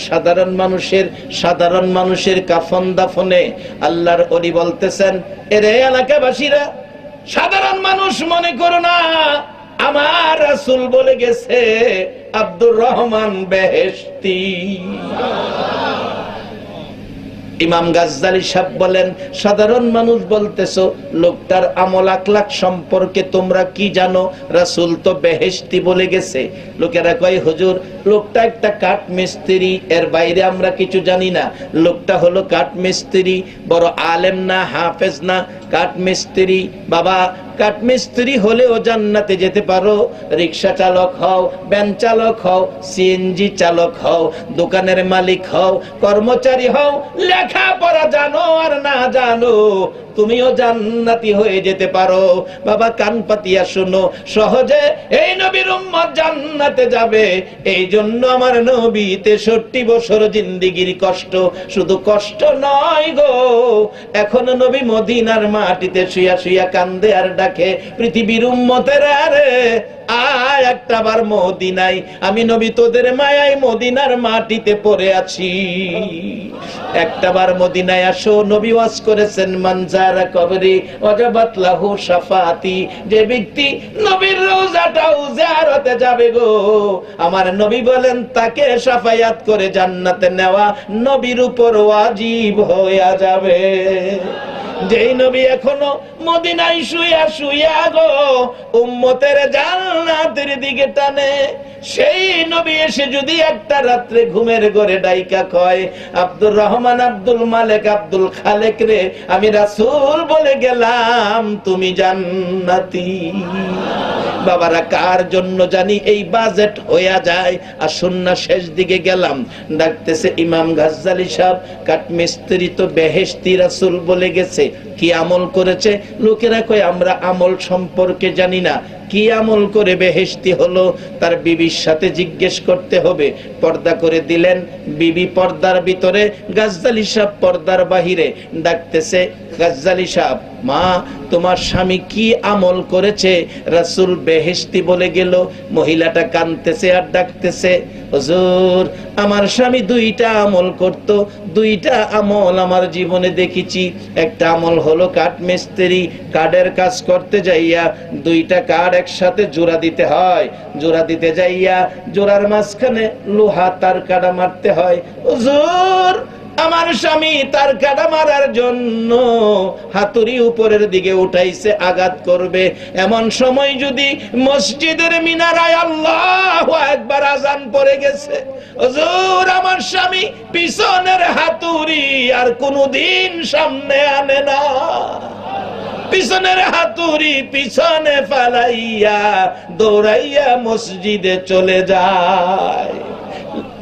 সাধারণ মানুষের কাফন দাফনে। আল্লাহর ওলি বলতেছেন, এরে এলাকাবাসীরা, সাধারণ মানুষ মনে করো না, আমার রাসূল বলে গেছে আব্দুর রহমান বেহেশতি। ইমাম গাজ্জালি সাহেব বলেন, সাধারণ মানুষ বলতেছো, লোকটার আমল আখলাক সম্পর্কে তোমরা কি জানো? রাসূল তো বেহেশতি বলে গেছে। লোকেরা কয়, হুজুর লোকটা একটা কাঠ মিস্ত্রি, এর বাইরে আমরা কিছু জানি না। লোকটা হলো কাঠ মিস্ত্রি, বড় আলেম না, হাফেজ না, কাঠ মিস্ত্রি। বাবা কাঠ মিস্ত্রি হলেও জান্নাতে যেতে পারো। রিকশা চালক হও, ভ্যান চালক হও, সিএনজি চালক হও, দোকানের মালিক হও, কর্মচারী হও, লেখাপড়া জানো আর না জানো, তুমিও জান্নাতি হয়ে যেতে পারো। বাবা কান পাতিয়া শুনো, সহজে এই নবীর উম্মত জান্নাতে যাবে। এই জন্য আমার নবী 63 বছর জিন্দেগির কষ্ট, শুধু কষ্ট নয় গো, এখন নবী মদিনার মাটিতে শুয়া শুয়া কান্দে আর ডাকে, পৃথিবীর উম্মতেরা রে, আয় একটাবার মদিনায়, আমি নবী তোদের মায়ায় মদিনার মাটিতে পড়ে আছি, একটাবার মদিনায় আসো। নবী ওয়াজ করেছেন মানজারা কবরি ওয়াজাবাত লাহু শাফাআতি, যে ব্যক্তি নবীর রওজাটাও জিয়ারতে যাবে গো, আমার নবী বলেন তাকে শাফায়াত করে জান্নাতে নেওয়া নবীর উপর ওয়াজিব হয়ে যাবে। যেই নবী এখনো মদিনায় শুয়া শুয়া গো উম্মতের জান্নাতের দিকে টানে, সেই নবী এসে যদি একটা রাত্রে ঘুমের ঘরে ডাইকা কয়, আব্দুর রহমান, আব্দুল মালিক, আব্দুল খালেক রে, আমি রাসূল বলে গেলাম তুমি জান্নাতি। বাবারা কার জন্য জানি এই বাজেট হইয়া যায়। আসুন না শেষ দিকে গেলাম, ডাকতেছে ইমাম গাজ্জালি সাহেব, কাঠমিস্ত্রি তো বেহেশতি রাসূল বলে গেছে, কি আমল করেছে? লোকেরা কয় আমরা আমল সম্পর্কে জানি না, কি আমল করে বেহেশতি হলো তার বিবির সাথে জিজ্ঞেস করতে হবে। পর্দা করে দিলেন বিবি পর্দার ভিতরে, গাজ্জালি সাহেব পর্দার বাহিরে। ডাকতেছে গাজ্জালি সাহেব, মা তোমার স্বামী কি আমল করেছে? রাসূল বেহেশতি বলে গেল। মহিলাটা কাঁদতেছে আর ডাকতেছে, হুজুর আমার স্বামী দুইটা আমল করত, দুইটা আমল আমার জীবনে দেখেছি। একটা আমল হলো কাঠমিস্ত্রি, কাঠের কাজ করতে যাইয়া দুইটা কাঠ একসাথে জোড়া দিতে হয়, জোড়া দিতে যাইয়া জোড়ার মাঝখানে লোহা তার কাটা মারতে হয়। হুজুর আমার স্বামী তার কাটা মারার জন্য হাতুড়ি উপরের দিকে উঠাইছে, আঘাত করবে, এমন সময় যদি মসজিদের মিনারায় আল্লাহু আকবার আজান পড়ে গেছে, হুজুর আমার স্বামী পিছনের হাতুড়ি আর কোনদিন সামনে আনে না, পিছনের হাতুড়ি পিছনে ফালাইয়া দৌড়াইয়া মসজিদে চলে যায়।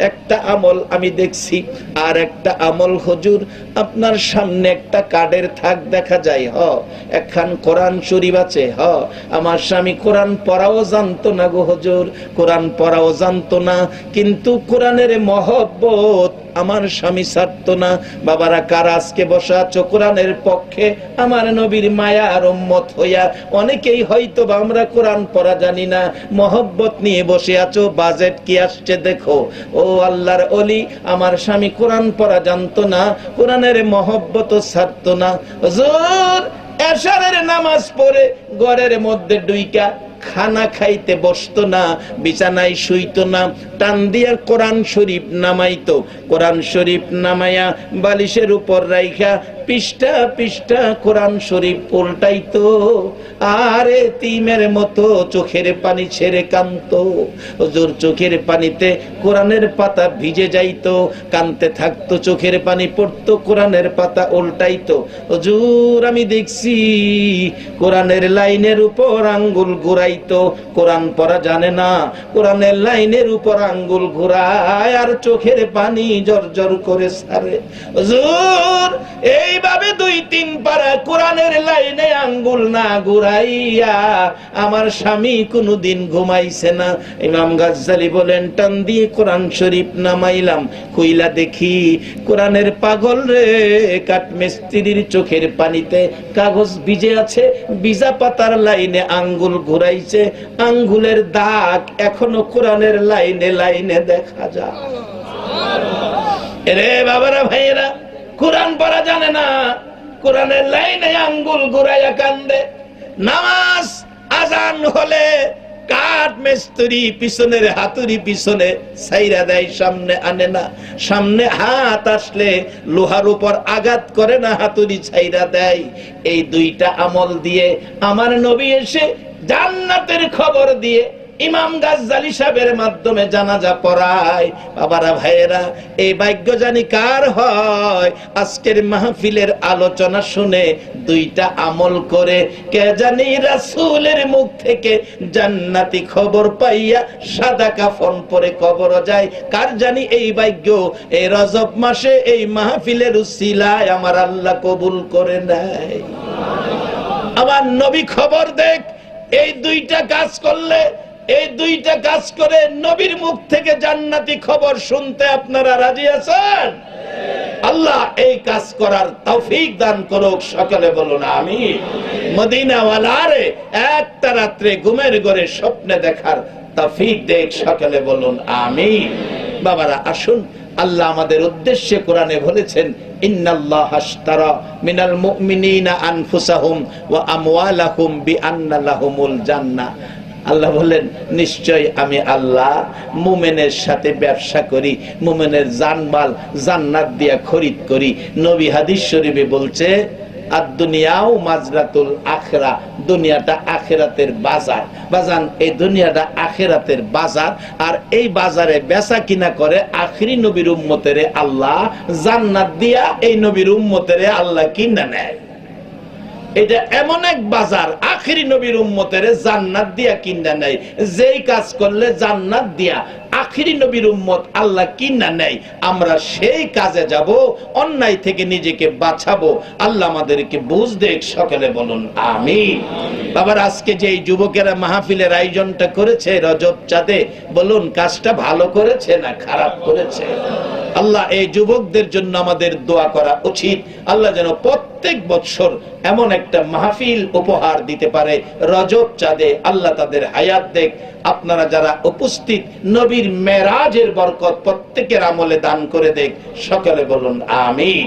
একটা আমল আমি দেখছি। আর একটা আমল হুজুর, আপনার সামনে একটা কার্ডের থাক দেখা যায়, একখান কোরআন শরীফ আছে, আমার স্বামী কোরআন পড়াও জানতো না গো হুজুর, কোরআন পড়াও জানতো না, কিন্তু কোরআনের মহব্বত আমার স্বামী ছাড়তো না। বাবারা কার আজকে বসা আছো কোরআনের পক্ষে, আমার নবীর মায়ার উম্মত হইয়া? অনেকেই হয়তো বা আমরা কোরআন পড়া জানি না, মহব্বত নিয়ে বসে আছো। বাজেট কি আসছে দেখো। ও আল্লাহর ওলি, আমার স্বামী কোরআন পড়া জানতো না, কোরআনের মহব্বত ছাড়তো না। হুজুর এশারের নামাজ পড়ে ঘরের মধ্যে ডুইকা খানা খাইতে বসতো না, বিছানায় শুইতো না, টান দিয়া কোরআন শরীফ নামাইতো, কোরআন শরীফ নামাইয়া বালিশের উপর রাইখা পৃষ্ঠা পৃষ্ঠা কোরআন শরীফ উল্টাইতো, আরে তিমের মতো চোখের পানি ছেড়ে কাঁদতো। হুজুর চোখের পানিতে কোরআনের পাতা ভিজে যাইতো, কাঁদতে থাকতো, চোখের পানি পড়তো, কোরআনের পাতা উল্টাইতো। হুজুর আমি দেখছি কোরআনের লাইনের উপর আঙ্গুল ঘুরাইতো, কোরআন পড়া জানে না, কোরআনের লাইনের উপর আঙ্গুল ঘুরায় আর চোখের পানি জর্জর করে ছাড়ে। হুজুর এইভাবে 2-3 পারা কোরআনের লাইনে আঙ্গুল না ঘুরাইয়া আমার স্বামী কোনদিন ঘুমাইছে না। ইমাম গাজ্জালি বলেন, টান দিয়ে কোরআন শরীফ নামাইলাম, কইলা দেখি কোরআনের পাগল রে, কাঠমিস্ত্রির চোখের পানিতে কাগজ ভিজে আছে, ভিজা পাতার লাইনে আঙ্গুল ঘুরাইছে, আঙ্গুলের দাগ এখনো কোরআনের লাইনে লাইনে দেখা যায়। রে বাবারা ভাইয়েরা, কোরআন পড়া জানে না, কোরআনের লাইনে আঙ্গুল ঘুরাইয়া কান্দে। নামাজ আজান হলে কাঠ মিস্ত্রি পিছনের হাতুড়ি পিছনে ছাইরা দেয়, সামনে আনে না, সামনে হাত আসলে লোহার উপর আঘাত করে না, হাতুড়ি ছাইরা দেয়। এই দুইটা আমল দিয়ে আমার নবী এসে জান্নাতের খবর দিয়ে ইমাম গাজ্জালি সাহেবের মাধ্যমে জানাজা পড়ায়। বাবারা ভাইয়েরা, এই ভাগ্য জানি কার হয় আজকের মাহফিলের আলোচনা শুনে দুইটা আমল করে কে জানি রাসূলের মুখ থেকে জান্নাতি খবর পাইয়া সাদা কাফন পরে কবর যায়। কার জানি এই ভাগ্য এই রজব মাসে এই মাহফিলের উসিলায় আমার আল্লাহ কবুল করে নেয়। আমার নবী খবর দেখ, এই দুইটা কাজ করলে, এই দুইটা কাজ করে নবীর মুখ থেকে জান্নাতি খবর শুনতে আপনারা রাজি আছেন? আল্লাহ এই কাজ করার তৌফিক দান করুক, সকলে বলুন আমিন। মদিনাওয়ালারে একটা রাত্রে ঘুমের ঘরে স্বপ্নে দেখার তৌফিক দেখ, সকলে বলুন আমিন। বাবারা আসুন, আল্লাহ আমাদের উদ্দেশ্যে কোরআনে বলেছেন, ইন্নাল্লাহা আশতারা মিনাল মুমিনিনা আনফুসাহুম ওয়া আমওয়ালাহুম বিআন্না লাহুমুল জান্নাহ। আল্লাহ বলেন, নিশ্চয় আমি আল্লাহ মুমিনের সাথে ব্যবসা করি, মুমিনের জানমাল জান্নাত দিয়া খরিদ করি। নবী হাদিস শরীফে বলছে, আদ-দুনিয়াউ মাজরাতুল আখিরা, দুনিয়াটা আখিরাতের বাজার। বাজান, এই দুনিয়াটা আখিরাতের বাজার, আর এই বাজারে বেচা কিনা করে আখিরি নবীর উম্মতেরে আল্লাহ জান্নাত দিয়া এই নবীর উম্মতেরে আল্লাহ কিনা নেয়। এটা এমন এক বাজার, আখিরি নবীর উম্মতের জান্নাত দিয়া কিনা নেয়। যেই কাজ করলে জান্নাত দিয়া আখিরি নবীর উম্মত আল্লাহ কিনা নেয়, আমরা সেই কাজে যাব, অন্যায় থেকে নিজেকে বাঁচাবো। আল্লাহ আমাদেরকে বুঝ দেখ, সকলে বলুন আমিন। বাবার, আজকে যে যুবকেরা মাহফিলের আয়োজনটা করেছে রজব চাঁদে, বলুন কাজটা ভালো করেছে না খারাপ করেছে? আল্লাহ এই যুবকদের জন্য আমাদের দোয়া করা উচিত। আল্লাহ যেন প্রত্যেক বছর এমন একটা মাহফিল উপহার দিতে পারে রজব চাঁদে। আল্লাহ তাদের হায়াত দেখ। আপনারা যারা উপস্থিত, নবীর মেরাজের বরকত প্রত্যেকের আমলে দান করে দেখ, সকলে বলুন আমিন।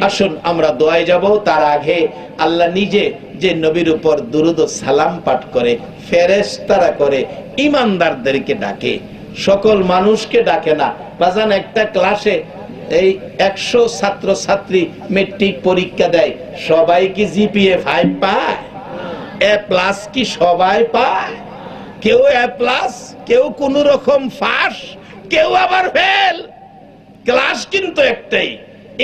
আসুন আমরা দোয়ায় যাব। তার আগে আল্লাহ নিজে যে নবীর উপর দুরূদ ও সালাম পাঠ করে, ফেরেশতারা করে, ঈমানদারদেরকে ডাকে, সকল মানুষকে ডাকে না। বাজান, একটা ক্লাসে এই 100 ছাত্র ছাত্রী মেট্রিক পরীক্ষা দেয়, সবাই কি জিপিএ 5 পায়? এ প্লাস কি সবাই পায়? কেউ এ প্লাস, কেউ কোন রকম পাস, কেউ আবার ফেল। ক্লাস কিন্তু একটাই,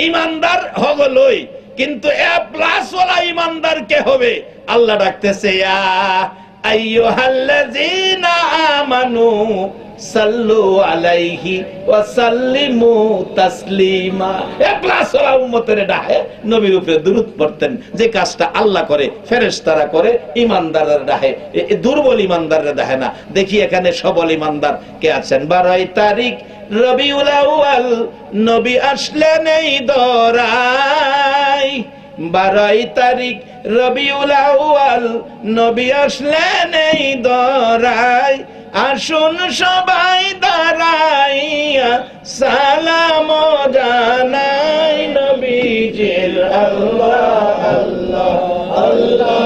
ইমানদার হগলই, কিন্তু এ প্লাস ওয়ালা ইমানদার কে হবে? আল্লাহ ডাকতেছে, ইয়া আইয়ুহাল্লাযীনা আমানু সাল্লু আলাইহি ওয়া সাল্লিমু তাসলিমা। এক ক্লাস ওলা উম্মতের ডাহে নবীর উপরে দুরূদ পড়তেন। যে কাজটা আল্লাহ করে, ফেরেশতারা করে, ঈমানদাররা ডাহে, দুর্বল ঈমানদাররা ডাহে না। দেখি এখানে সবল ঈমানদার কে আছেন? 12 তারিখ রবিউল আউয়াল, নবী আসলেন এই দরায়। 12 তারিখ রবিউল আউয়াল, নবী আসলেন এই দরায়। আসুন সবাই দাঁড়াইয়া সালাম জানাই নবীজির। আল্লাহ আল্লাহ আল্লাহ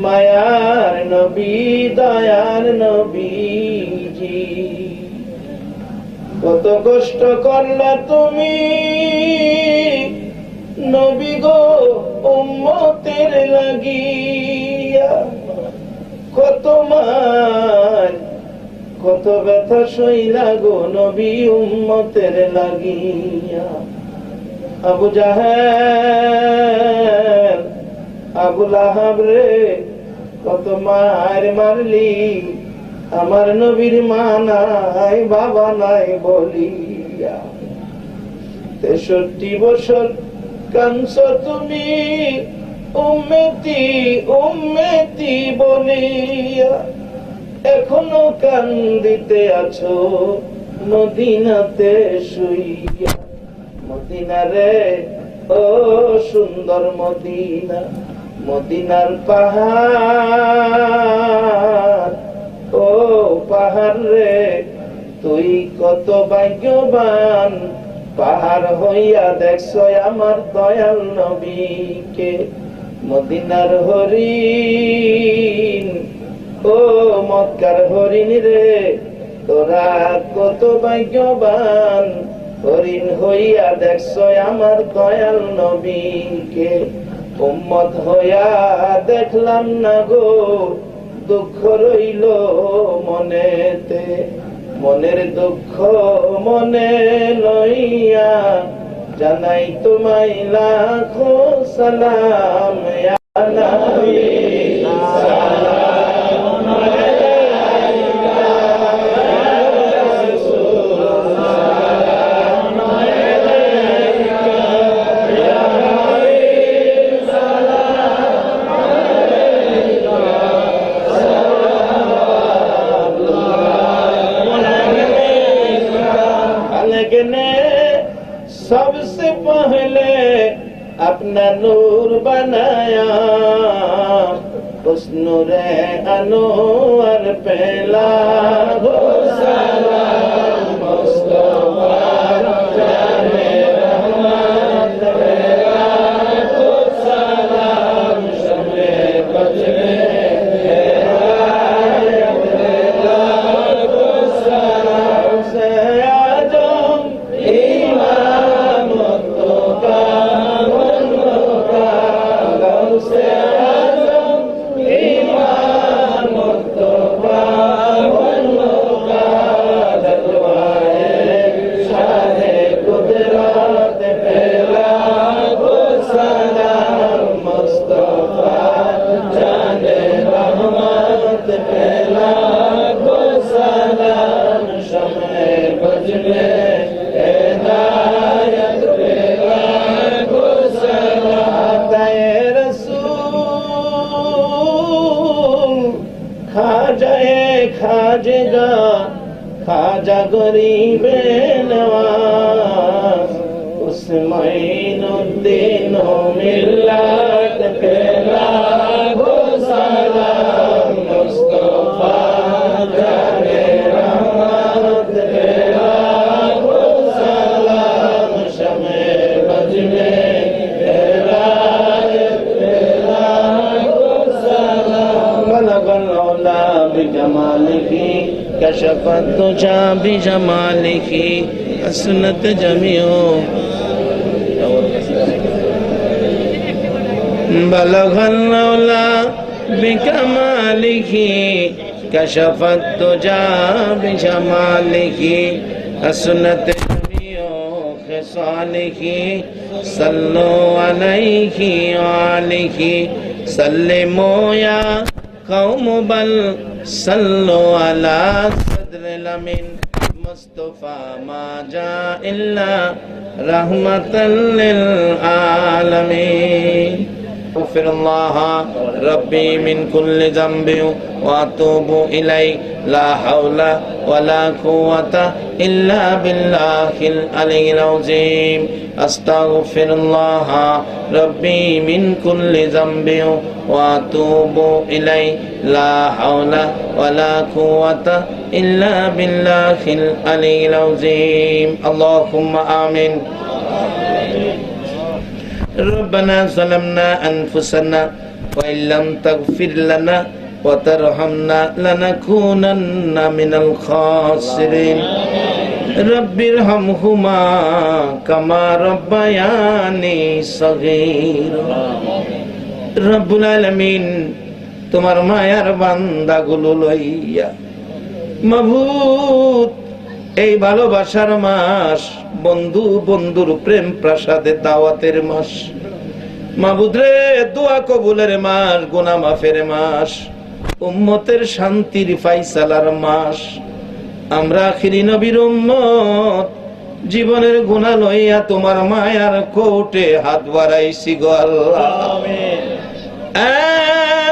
মায়ার নবী, দয়ার নবীজি, কত কষ্ট করলা তুমি নবী গো উম্মতের লাগিয়া। কত মান, কত ব্যথা সইলা গো নবী উম্মতের লাগিয়া। আবু জাহেল, আবু লাহাব রে, কত মার মারলি, আমার নবীর মা নাই বাবা নাই বলিয়া। 63 বছর কাঁদছ তুমি উম্মতি উম্মতি বলিয়া। এখনো কান্দিতে আছো মদিনাতে শুইয়া। মদিনা রে, ও সুন্দর মদিনা, মদিনার পাহাড়, ও পাহাড় রে, তুই কত ভাগ্যবান, পাহাড় হইয়া দেখছ আমার দয়াল নবীকে। মদিনার হরিণ, ও মক্কার হরিণ রে, তোরা কত কত ভাগ্যবান, হরিণ হইয়া দেখছো আমার দয়াল নবীকে, উম্মত হইয়া দেখলাম না গো, দুঃখ রইল মনেতে, মনের দুঃখ মনে লইয়া জানাই তোমায় লাখো সালাম, ইয়া নবী সালাম আলাইকা, ইয়া রাসূল সালাম আলাইকা, ইয়া হাবিব সালাম আলাইকা, लेकिन सबसे पहले अपना नूर बनाया, उस नूरे अनवर पहला हो सलाम, मुस्तफा जाने रहमत पहला हो सलाम, शम्मे बजरे हिदायत पहला हो सलाम, से आजम इमाम मुत्तका मुनका, गौसे आजम इमाम मुत्तका मुनका, जलवाए शाहे कुदरत पहला हो सलाम, मुस्तफा जाने रहमत पहला हो सलाम, शम्मे बजरे हिदायत पहला हो सलाम, ताए रसूल खाजाए खाजेगा, खाजा गरीबे नवाज, उस मोइनुद्दीन मिल्लत पहला हो सलाम, मुस्तफा जाने रहमत पहला हो सलाम, शमे बजरे हिदायत पहला हो सलाम, बलगल औला बिजमालिही, कशफत तुजा बिजमालिही, असनत जमियो बलगल औला बिकमालिही, कशफत तुजा बिजमालिही, असनत जमियो खिसालिही, सल्लो अलैहि आलिही, सल्लिमो या कौम बल सल्लो अला सद्रिल अमीन, मुस्तफा मा जा इल्ला रहमतल लिल आलमीन, अस्तगफिरुल्लाह रब्बी मिन कुल्लि ज़ंबिन व अतूबु इलैहि, ला हौला वला कुव्वता इल्ला बिल्लाहिल अलिय्यिल अज़ीम, अस्तगफिरुल्लाह रब्बी मिन कुल्लि ज़ंबिन व अतूबु इलैहि, ला हौला वला कुव्वता इल्ला बिल्लाहिल अलिय्यिल अज़ीम, अल्लाहुम्मा आमीन। रब्बना ज़लमना अनफुसना व इल्लम तगफिर लना व तरहमना लनकूनन्ना मिनल खासिरीन, रब्बिरहमहुमा कमा रब्बयानी सगीरा। रब्बुल आलामीन তোমার মায়ার বান্দাগুলো লইয়া মাবুদ এই ভালোবাসার মাস, বন্ধু বন্ধুর প্রেম প্রাসাদে দাওয়াতের মাস, মাবুদ রে দোয়া কবুলের মাস, গুনাহ মাফের মাস, উম্মতের শান্তির ফায়সালার মাস। আমরা আখিরি নবীর উম্মত, জীবনের গুনাহ লইয়া তোমার মায়ার কোর্টে হাত বাড়াইছি গো আল্লাহ। আমিন।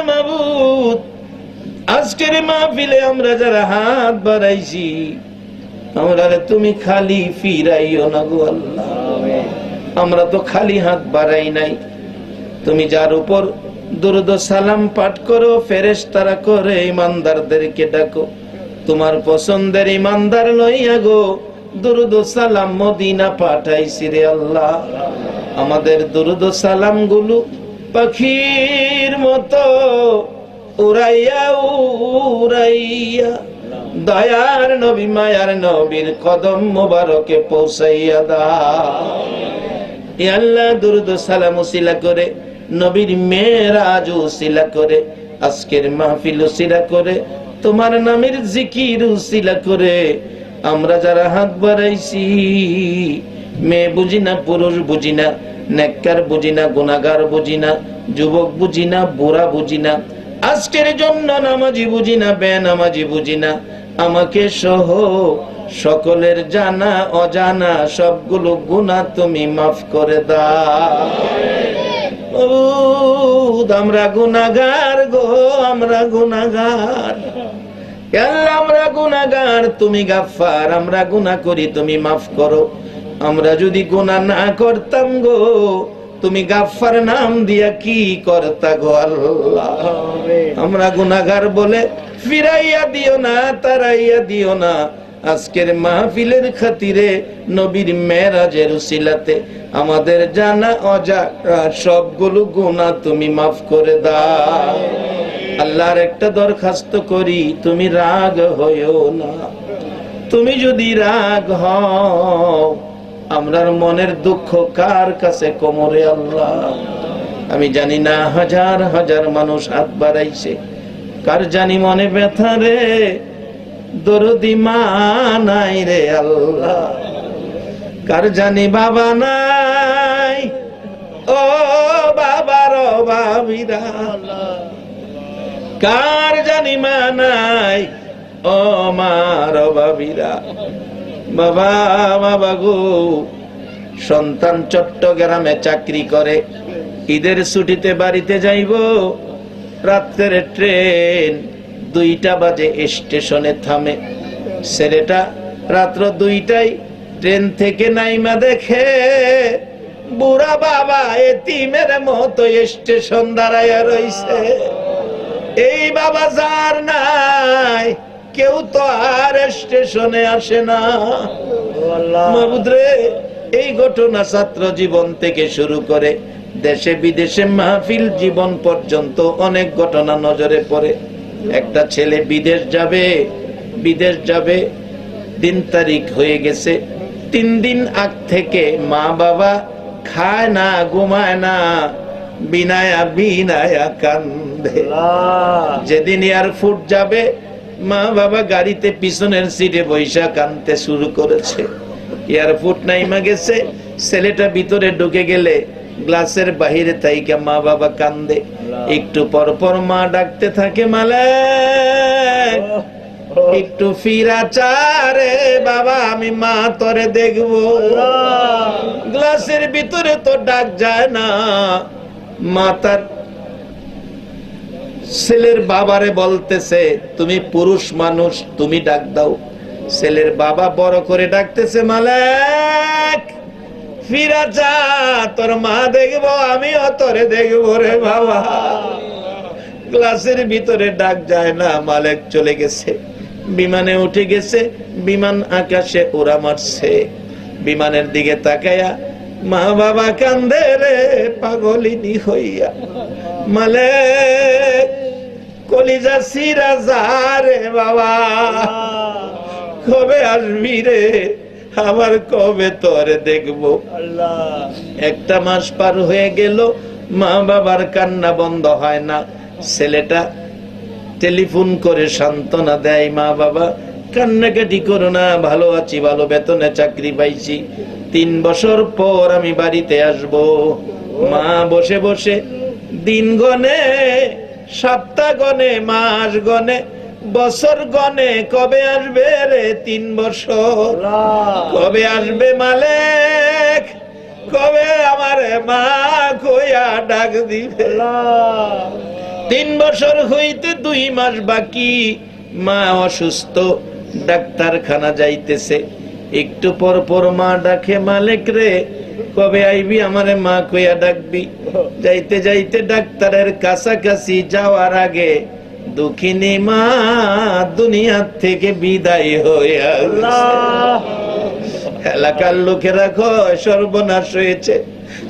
মাবুদ আজকের মাহফিলে আমরা যারা হাত বাড়াইছি, আমরা তুমি খালি ফিরাইও না গো আল্লাহ। আমরা তো খালি হাত বাড়াই নাই, তুমি যার উপর দুরূদ সালাম পাঠ করো, ফেরেশতারা করে ইমানদারদেরকে ডাকো, তোমার পছন্দের ইমানদার লইয়া গো দুরূদ সালাম মদিনা পাঠাইছি রে আল্লাহ। আমাদের দুরূদ সালাম গুলো পাখির মতো উড়াইয়া উড়াইয়া দয়ার নবী মায়ার নবীর কদম মোবারকে পৌঁছাইয়া দাও। এ আল্লাহ দুরুদ সালাম উসিলা করে, নবীর মেরাজ উসিলা করে, আজকের মাহফিল উসিলা করে, তোমার নামের জিকির উসিলা করে আমরা যারা হাত বাড়াইছি, মেয়ে বুঝি না, পুরুষ বুঝি না, নেককার বুঝি না, গুনাহগার বুঝি না, যুবক বুঝি না, বুড়া বুঝি না, আজকের জন্য নামাজি বুঝি না, বেনামাজি বুঝি না, আমাকে সহ সকলের জানা অজানা সবগুলো গুনাহ তুমি মাফ করে দাও। আমরা গুনাহগার গো, আমরা গুনাহগার, আল্লাহ আমরা গুনাহগার, তুমি গাফফার, আমরা গুনাহ করি তুমি মাফ করো। আমরা যদি গুনাহ না করতাম গো, তুমি গাফফার নাম দিয়া কি করতা গো আল্লাহ। আমরা গুনাহগার বলে ফিরাইয়া দিও না, তারাইয়া দিও না। আজকের মাহফিলের খাতিরে, নবীর মেরাজের উসিলাতে আমাদের জানা অজানা সবগুলো গুনাহ তুমি মাফ করে দাও। আল্লাহর একটা দরখাস্ত করি, তুমি রাগ হইও না। তুমি যদি রাগ হও, আমরার মনের দুঃখ কার কাছে কোমরে আল্লাহ। আমি জানি না হাজার হাজার মানুষ হাত বাড়াইছে, কার জানি মনে ব্যথা রে, দরদি মা নাই রে আল্লাহ, কার জানি বাবা নাই, ও বাবার বাবিরা, কার জানি মা নাই, ও মার বাবিরা। বাবা বাবা গো, সন্তান চট্টগ্রামে চাকরি করে, ঈদের ছুটিতে বাড়িতে যাইব, রাত্রের ট্রেন 2টা বাজে স্টেশনে থামে। ছেলেটা রাত্র 2টায় ট্রেন থেকে নাইমা দেখে বুড়া বাবা এতিমের মতো স্টেশন দাঁড়াইয়া রইছে। এই বাবা যার নাই, কেউ তো আর স্টেশনে আসে না। মাবুদ রে, এই ঘটনা ছাত্র জীবন থেকে শুরু করে দেশে বিদেশে মাহফিল জীবন পর্যন্ত অনেক ঘটনা নজরে পড়ে। একটা ছেলে বিদেশ যাবে, দিন তারিখ হয়ে গেছে। 3 দিন আগ থেকে মা বাবা খায় না, ঘুমায় না, বিনায়া বিনায়া কান্দে। যেদিন এয়ারপোর্ট যাবে, মা বাবা গাড়িতে পিছনের সিটে বৈশা কানতে শুরু করেছে। এয়ারপোর্ট নাইমা গেছে, ছেলেটা ভিতরে ঢুকে গেলে গ্লাসের বাহিরে তাইকা মা বাবা কান্দে। একটু পর পর মা ডাকতে থাকে, মালিক একটু ফিরা চারে বাবা, আমি মা তোরে দেখবো। গ্লাসের ভিতরে তো ডাক যায় না। মা তার ছেলের বাবারে বলতেছে, তুমি পুরুষ মানুষ, তুমি ডাক দাও। ছেলের বাবা বড় করে ডাকতেছে, মালিক ফিরা যা, তোর মা দেখবো, আমিও তোরে দেখবো রে বাবা। গ্লাসের ভিতরে ডাক যায় না। মালিক চলে গেছে, বিমানে উঠে গেছে, বিমান আকাশে উড়া মারছে। বিমানের দিকে তাকায়া মা বাবা কান্দে রে পাগলিনী হইয়া। মালিক কলিজা সিরা যা রে বাবা, কবে আসবি রে, আমার কবে তোরে দেখবো। 1টা মাস পার হয়ে গেল, মা বাবার কান্না বন্ধ হয় না। ছেলেটা টেলিফোন করে সান্ত্বনা দেয়, মা বাবা কান্নাকাটি করো না, ভালো আছি, ভালো বেতনে চাকরি পাইছি, 3 বছর পর আমি বাড়িতে আসব। মা বসে বসে দিন গনে, সপ্তাহ গনে, মাস গনে, বছর গনে, কবে আসবে রে 3 বছর, কবে আসবে মালিক, কবে আমারে মা কইয়া ডাক দিবে। 3 বছর হইতে 2 মাস বাকি। মা অসুস্থ, ডাক্তারখানা যাইতেছে। একটু পর পর মা ডাকে, মালিক রে কবে আইবি, আমারে মা কইয়া ডাকবি। যাইতে যাইতে ডাক্তারের কাছাকাছি যাওয়ার আগে দুঃখিনী মা দুনিয়া থেকে বিদায় হইয়া গেছে। এলাকার লোকেরা কয় সর্বনাশ হয়েছে,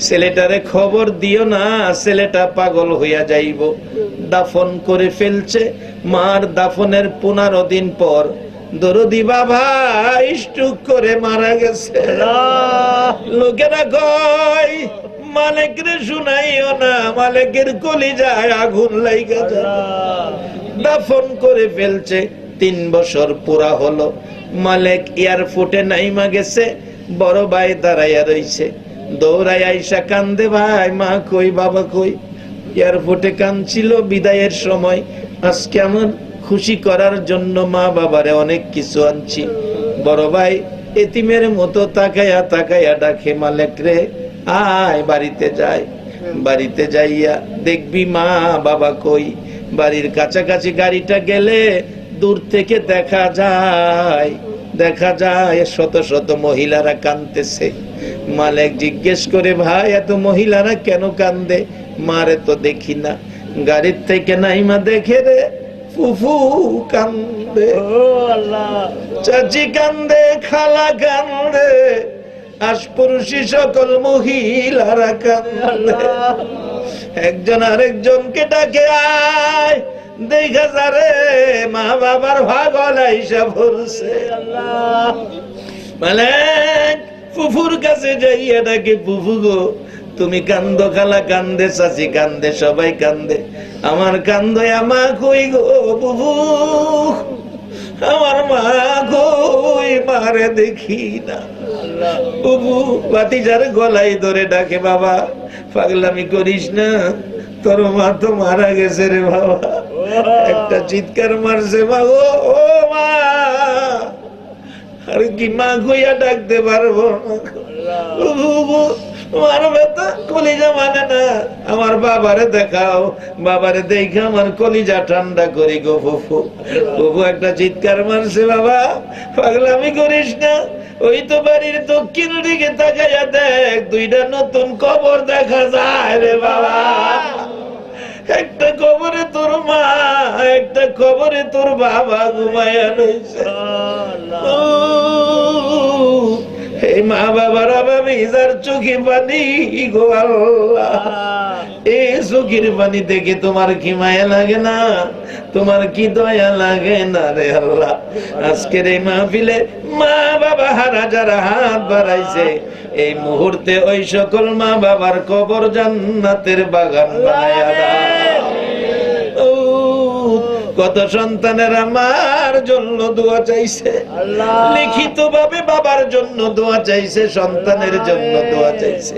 ছেলেটারে খবর দিও না, ছেলেটা পাগল হইয়া যাইব। দাফন করে ফেলছে। মার দাফনের 15 দিন পর দরদি বাবা স্ট্রোক করে মারা গেছে। লোকেরা কয় মালিক রে শুনাইও না, মালিকের কলিজায় আগুন লাইগা যায়। দাফন করে ফেলছে, 3 বছর পুরা হলো। মালিক এয়ারপোর্টে নাইমা গেছে, বড় ভাই দাঁড়াইয়া রইছে, দৌড়াই আইসা কান্দে, ভাই মা কই, বাবা কই। এয়ারপোর্টে কাঁদছিল বিদায়ের সময়। আজকে আমার খুশি করার জন্য মা বাবারে অনেক কিছু আনছি। বড় ভাই এতিমের মতো তাকাইয়া তাকাইয়া ডাকে, মালিক রে আয় বাড়িতে যাই। বাড়িতে যাইয়া দেখবি মা বাবা কই। বাড়ির কাছাকাছি গাড়িটা গেলে দূর থেকে দেখা যায় শত শত মহিলারা কাঁদতেছে। মালিক জিজ্ঞেস করে, ভাই এত মহিলারা কেন কান্দে? মারে তো দেখি না। গাড়ির থেকে নাইমা দেখে রে ফুফু কান্দে, চাচি কান্দে, খালা কান্দে, আশপুরুষী সকল মহিলারা কান্দে। একজন আরেকজনকে ডাকে, আয় দেখা যারে মা বাবার ভাগল আইসা ভরছে। মালিক ফুফুর কাছে যাইয়া ডাকে, ফুফু গো তুমি কান্দো, খালা কান্দে, চাচি কান্দে, সবাই কান্দে, আমার কান্দো মা কই গো ফুফু, আমার মা কই, মারে দেখি না। ফুফু ভাতিজার গলায় ধরে ডাকে, বাবা পাগলামি করিস না, তোর মা তো মারা গেছে রে বাবা। একটা চিৎকার মারছে, মা গো, ও মা, আর কি মা কইয়া ডাকতে পারবো না। কলিজা মানে না, আমার বাবারে দেখাও, বাবারে দেখে আমার কলিজা ঠান্ডা করি গো ফুফু। ফুফু একটা চিৎকার মারছে, বাবা পাগলামি করিস না, ওই তো বাড়ির দক্ষিণ দিকে তাকাইয়া দেখ, 2টা নতুন কবর দেখা যায় রে বাবা। একটা কবরে তোর মা, একটা কবরে তোর বাবা ঘুমাইয়া রয়েছে। এই মা বাবার অভাবে যার চোখে পানি গো আল্লাহ, এই চোখের পানি দেখে তোমার কি মায়া লাগে না? তোমার কি দয়া লাগে না রে আল্লাহ? আজকের এই মাহফিলে মা বাবা হারা যারা হাত বাড়াইছে, এই মুহূর্তে ওই সকল মা বাবার কবর জান্নাতের বাগান বানায়া দাও। কত সন্তানের আমার জন্য দোয়া চাইছে, লিখিত ভাবে বাবার জন্য দোয়া চাইছে, সন্তানের জন্য দোয়া চাইছে।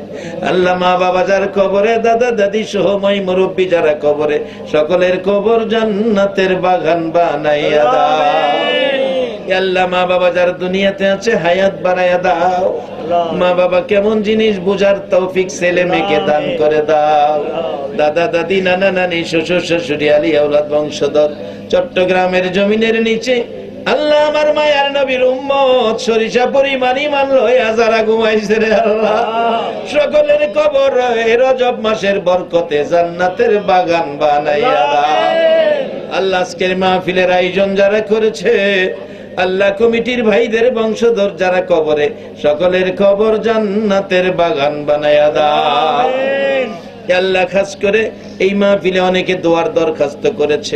আল্লাহ মা বাবা যার কবরে, দাদা দাদি সহ মাই মুরব্বী যারা কবরে, সকলের কবর জান্নাতের বাগান বানাইয়া দাও। আল্লাহ মা বাবা যার দুনিয়াতে আছে হায়াত বাড়াইয়া দাও। মা বাবা কেমন জিনিস বুঝার তৌফিক ছেলে মেয়েকে দান করে দাও। দাদা দাদি, নানা নানি, শ্বশুর শাশুড়ি, আলী আওলাদ বংশধর চট্টগ্রামের জমিনের নিচে আল্লাহ আমার মায়ার নবীর উম্মত সরিষা পরিমাণ ঈমান লইয়া যারা ঘুমাইছে রে আল্লাহ, সকলের কবর এই রজব মাসের বরকতে জান্নাতের বাগান বানাইয়া দাও। আল্লাহ আজকের মাহফিলের আয়োজন যারা করেছে, আল্লাহ কমিটির ভাইদের বংশধর যারা কবরে, সকলের কবর জান্নাতের বাগান বানায়া দাও। আল্লাহ খাস করে এই মাহফিলে অনেকে দোয়ার দরখাস্ত করেছে।